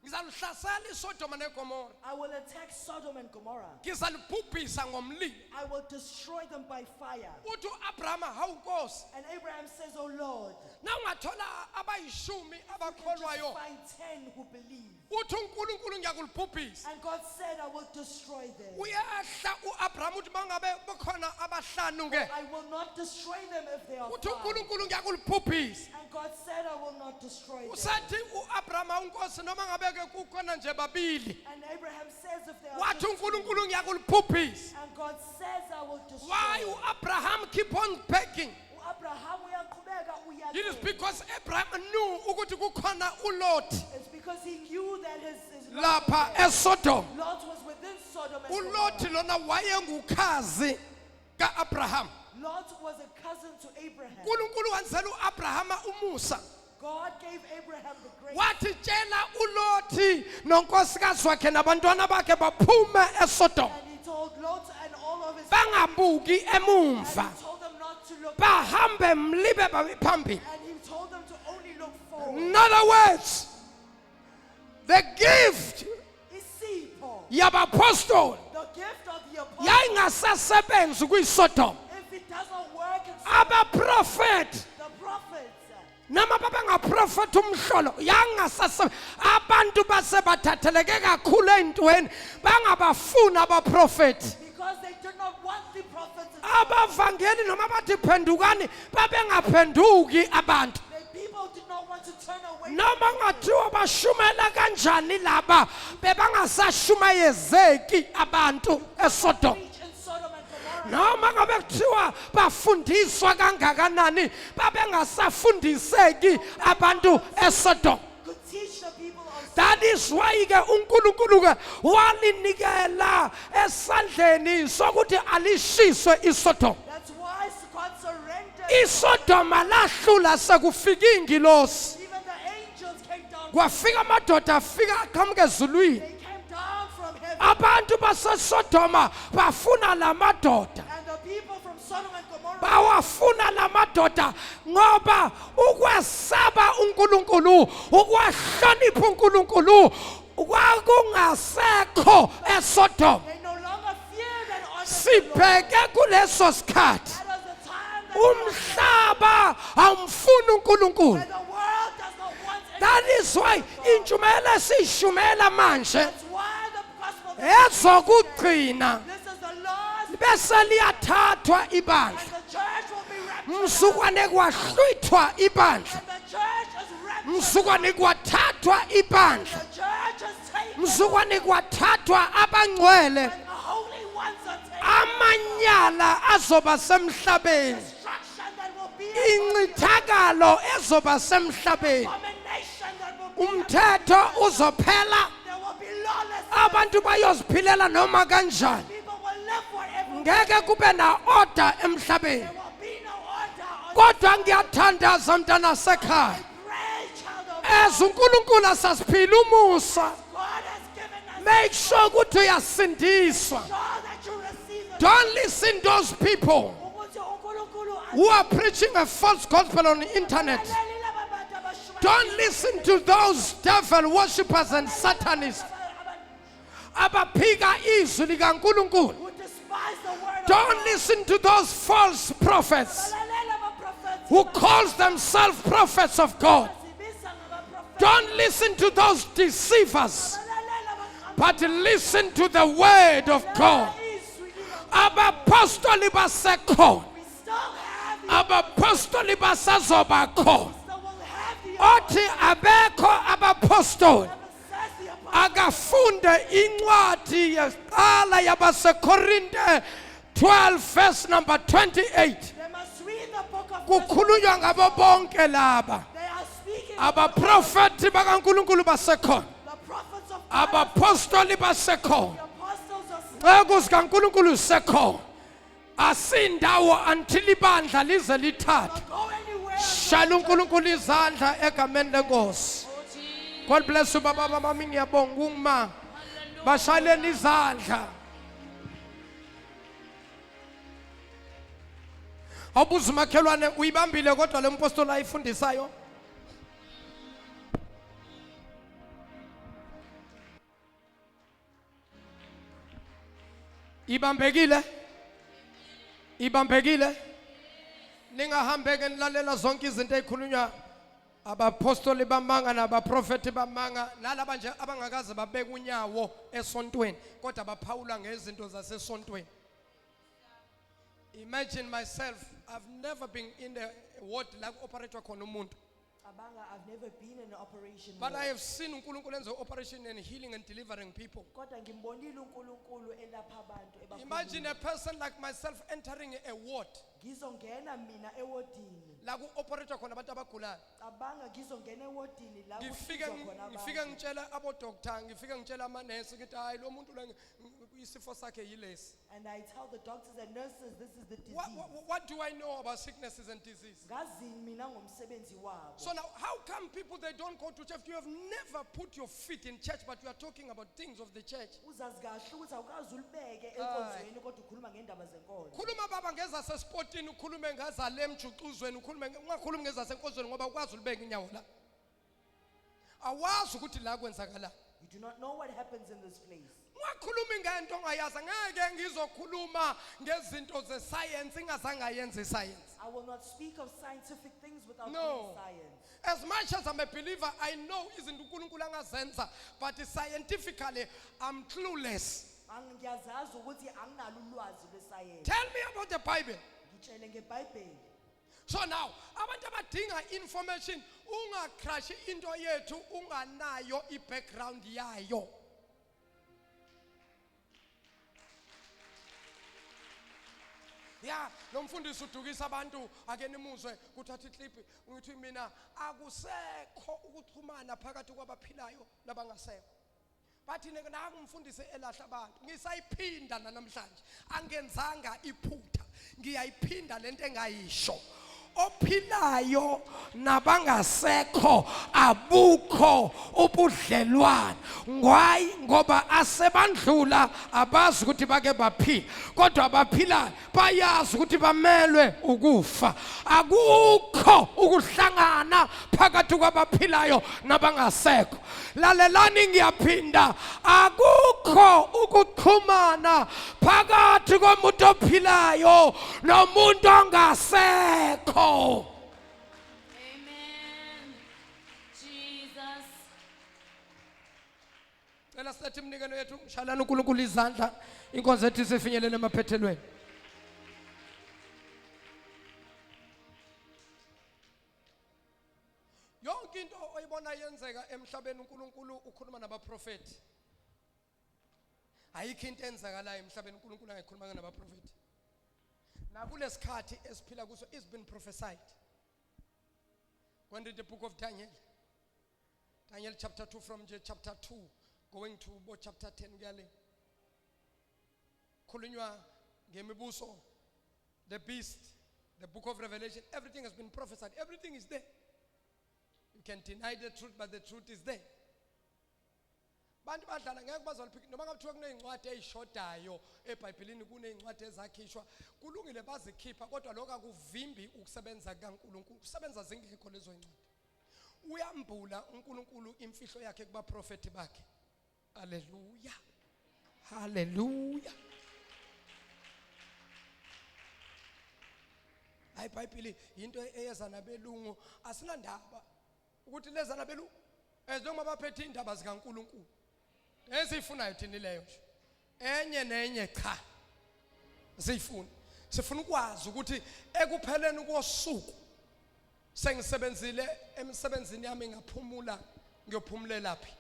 ngizalihlasela iSodoma neGomora, I will attack Sodom and Gomorrah. ngizalibhubhisa ngomlilo. I will destroy them by fire. Uthi uAbraham hawu Nkosi, And Abraham says, Oh Lord, na ungathola abayishumi just abakholwayo, find 10 who believe. uthi uNkulunkulu ngiyakulibhubhisa. And God said, I will destroy them. Uyahla uAbraham uthi mangabe bekhona abahlanu ke, I will not destroy them if they are uthi 5. uNkulunkulu ngiyakulibhubhisa. And God said, I will not destroy them. Usathi uAbraham uNkosi noma ngabe ke kukhona nje babili, And Abraham says, if they are wathi just uNkulunkulu ngiyakulibhubhisa. and God says, I will destroy Why them. uAbraham keep on begging? Abraham uyaqhubeka It is uyacela. because Abraham knew ukuthi kukhona uLot It's because he knew that his lapha Lot eSodom. was within Sodom and uLot Gomorrah. lona wayengukhazi kaAbraham. Lot was a cousin to Abraham. uNkulunkulu wenzela uAbraham umusa. God gave Abraham the grace. Wathi tshela uLothi nonkosikazi wakhe nabantwana bakhe baphume eSodom. And he told Lot and all of his Bangabuki and emumva. he told them not to look bahambe mlibe babe phambili. and he told them to only look forward. In other words, the gift Isipho, yabapostoli the gift of the apostle, yayingasasebenzi kwiSodom. if it doesn't work in Abaprofeti the prophets, noma babengaprofeti umhlolo yangasase abantu basebathatheleke kakhulu ezintweni bangabafuna abaprofeti. because they did not want the prophets, Abavangeli noma bathi phendukani babengaphenduki abantu. the people did not want to turn away. Noma ngathiwa bashumela kanjani laba bebangasashumayezeki abantu eSodom. Preach in Sodom and Gomorrah. Noma ngabe kuthiwa bafundiswa kangakanani babengasafundiseki abantu eSodom. Could teach the people of That is why ke uNkulunkulu ke walinikela esandleni sokuthi alishiswe iSodom. That's why God surrendered. iSodom lahlula sekufika ingilosi. Even the angels came down. Kwafika amadoda afika aqhamuke ezulwini. They came down from heaven. Abantu baseSodoma bafuna lamadoda. And the people from Sodom and Gomorrah, Bawafuna lamadoda ngoba ukwesaba uNkulunkulu, ukwahlonipha uNkulunkulu kwakungasekho eSodom. they no longer feared and honored the Lord. Sibheke kuleso sikhathi That was the time that umhlaba awumfuni uNkulunkulu. where the world does not want any. That is why intshumayelo esiyishumela manje That's why the gospel ezokugcina this is the last, bese liyathathwa ibandla. and the church will be raptured. Msukwane kwahlwithwa ibandla. And the church is raptured. Msukwane kwathathwa ibandla. The church is taken. Msukwane kwathathwa abangcwele. And the holy ones are taken. Amanyala azoba semhlabeni. Destruction that will be Incithakalo ezoba semhlabeni. abomination that will be. Umthetho uzophela. There will be lawlessness. Abantu bayoziphilela noma kanjani. People will live forever. Ngeke kube na order emhlabeni. There will be no order on Kodwa ngiyathandaza mntana sekhaya. pray, child of As uNkulunkulu asasiphila umusa. God has given us. Make sure ukuthi uyasindiswa. Sure that you receive it. Don't listen to those people Ukuthi uNkulunkulu who are preaching a false gospel on the internet. alaleli laba bantu abashumayela Don't listen to those devil worshippers and satanists. Abaphika izwi likaNkulunkulu. who despise the word Don't of God. listen to those false prophets Alaleli abaprofethi who calls themselves prophets of God. bazibisa ngabaprofethi. Don't listen to those deceivers, Alaleli abaqambi. but listen to the word of God. Izwi lika- Abapostoli basekhona. We still have the Abapostoli basazoba khona. still will have the Othi abekho abapostoli says the apostle. akafunde incwadi yaqala yabasekorinte 12 verse number 28. They must read the book of Kukhulunywa ngabo bonke laba. They are speaking Abaprofeti bakaNkulunkulu basekhona. the prophets of God, Abapostoli basekhona. the apostles of Nceku zikaNkulunkulu zisekhona. Asindawo until ibandla lize lithathe. go anywhere. Shala uNkulunkulu izandla egameni lenkosi. God bless you baba mama ngiyabonga ungma. Bashaleni izandla. Awubuza umakhelwane uyibambile kodwa le mpostoli ayifundisayo. Ibambekile. Ibambekile. Ningahambeke nilalela zonke izinto ezikhulunywa abapostoli bamanga nabaprofeti bamanga nalaba nje abangakaze babeka unyawo esontweni kodwa baphawula ngezinto zasesontweni. Imagine myself, I've never been in the ward like operator khona umuntu, Abanga, I've never been in an operation. but I ward. have seen uNkulunkulu enze operation and healing and delivering people. Kodwa ngimbonile uNkulunkulu elapha abantu ebakhulile. Imagine a person like myself entering a ward Ngizongena mina ewodini. la ku-operator khona abantu abagulayo. Abanga ngizongena ewodini la Ngifike kusizwa khona ngifike abantu. ngitshela abodoktar, ngifike ngitshela amanesi ukuthi hayi lo muntu lo isifo sakhe yilesi. And I tell the doctors and nurses, this is the disease. What do I know about sicknesses and disease? Ngazini mina ngomsebenzi wabo. So now, how come people they don't go to church? You have never put your feet in church, but you are talking about things of the church. Uzazi kahle ukuthi awukazi ulibeke enkonzweni kodwa ukhuluma ngendaba zenkolo. Khuluma baba ngeza sesportini, ukhulume ngazale emjuxuzweni, ungakhulumi ngeza senkonzweni ngoba ukwazi ulibeka inyawo la. Awazi ukuthi la kwenzakala. You do not know what happens in this place. Ungakhulumi ngento ongayazi, ngeke ngizokhuluma ngezinto zescience ingazange ayenze science. I will not speak of scientific things without No. knowing science. As much as I'm a believer, I know izinto uNkulunkulu angazenza, but scientifically I'm clueless. Ngiyazazi ukuthi anginalo ulwazi lwesayensi. Tell me about the Bible. Ngitshele ngeBhayibheli. So now, abantu abadinga information, ungacrash into yethu unganayo i-background yayo. Ya, lo mfundisi udukisa abantu ake nimuzwe kuthatha iclip ngithi mina akusekho ukuxhumana phakathi kwabaphilayo nabangasekho. Bathi naku umfundisi elahla abantu ngisayiphinda namhlanje angenzanga iphutha ngiyayiphinda lento engayisho. Ophilayo nabangasekho abukho ubudlelwane ngoba asebandlula abazi ukuthi bake baphila kodwa abaphilayo bayazi ukuthi bamelwe ukufa. Akukho ukuhlangana phakathi kwabaphilayo nabangasekho. Lalelani ngiyaphinda, akukho ukuxhumana phakathi komuntu ophilayo nomuntu ongasekho. Amen. Jesus. Cela silethe imnikelo yethu shalana uNkulunkulu izandla inkonzo yethu sifinyelele emaphethelweni. Yonke into oyibona yenzeka emhlabeni uNkulunkulu ukhuluma nabaprofeti. Ayikho into enzakalayo emhlabeni uNkulunkulu angayikhuluma nabaprofeti. Nakulesikhathi esiphila kuso it's been prophesied. When did the book of Daniel chapter 2 from chapter 2 going to chapter 10 kuyale. Khulunywa ngemibuso, the beast, the book of Revelation, everything has been prophesied. Everything is there. You can deny the truth, but the truth is there. Bantu badlala ngeke bazoliphika noma ngakuthiwa kunezincwadi ezishodayo eBhayibhelini kunezincwadi ezakhishwa kulungile bazikhipha kodwa lokho akuvimbi ukusebenza kaNkulunkulu. Kusebenza zingekho lezo zincwadi. Uyambula uNkulunkulu imfihlo yakhe kubaprofeti bakhe. Hallelujah. Hallelujah. iBhayibheli into eyeza nabelungu asinandaba ukuthi leza nabelungu njengoba baphethe indaba zikaNkulunkulu ezifunayo thini leyo nje enye nenye cha sifuna ukwazi ukuthi ekupheleni kosuku sengisebenzile emsebenzini yami ngaphumula ngiyophumulela laphi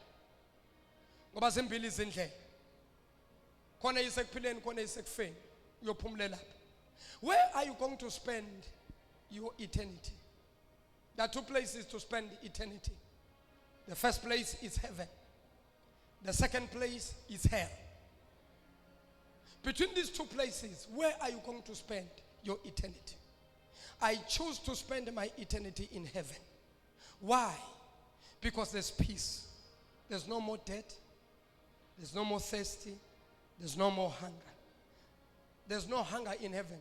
ngoba zimbili izindlela khona isekuphileni khona isekufeni uyophumulela laphi. Where are you going to spend your eternity? There are two places to spend eternity. The first place is heaven. The second place is hell. Between these two places, where are you going to spend your eternity? I choose to spend my eternity in heaven. Why? Because there's peace. There's no more death. There's no more thirsty. There's no more hunger. There's no hunger in heaven.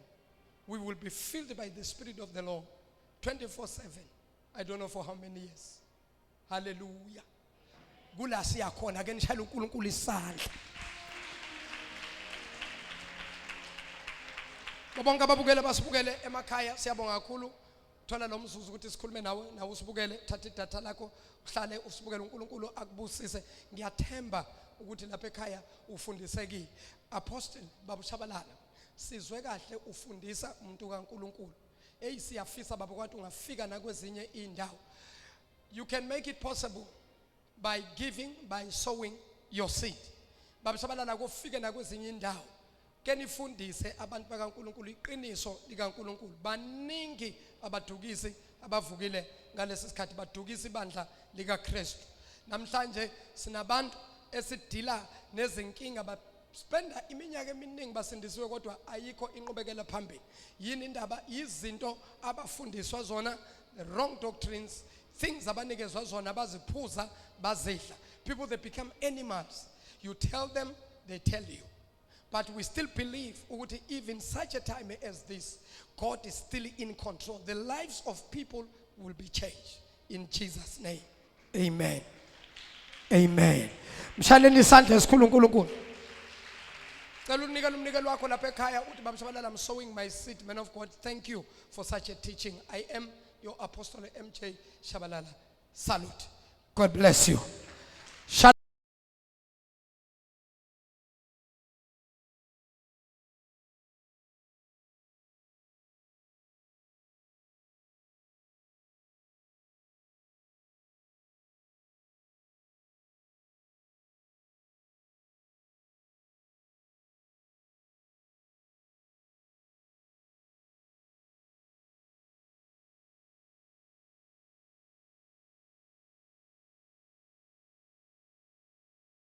We will be filled by the Spirit of the Lord 24/7. I don't know for how many years. Hallelujah. Kula siyakhona ke nishayela uNkulunkulu isandla. Bonke ababukele basibukele emakhaya siyabonga kakhulu. Thola lo mzuzu ukuthi sikhulume nawe usibukele thatha idatha lakho uhlale usibukele uNkulunkulu akubusise. Ngiyathemba ukuthi lapha ekhaya ufundisekile. Apostle Babushabalala sizwe kahle ufundisa umuntu kaNkulunkulu. Siyafisa baba kwathi ungafika nakwezinye indawo. You can make it possible by giving, by sowing your seed. Babushabalala kufike nakwezinye indawo. Ke nifundise abantu bakaNkulunkulu iqiniso likaNkulunkulu. Baningi abadukisi abavukile ngalesi sikhathi badukisa ibandla likaKristu. Namhlanje sinabantu esidila nezinkinga spenda iminyaka eminingi basindisiwe kodwa ayikho inqubekela phambili. Yini indaba? Izinto abafundiswa zona, the wrong doctrines, things abanikezwa zona baziphuza bazidla. People, they become animals. You tell them, they tell you. But we still believe ukuthi even such a time as this, God is still in control. The lives of people will be changed in Jesus' name. Amen. Amen. Mshaleni isandla esikhulu uNkulunkulu. Cela unikele umnikelo wakho lapha ekhaya uthi Baba Shabalala, I'm sowing my seed, man of God. Thank you for such a teaching. I am your apostle MJ Shabalala. Salute. God bless you.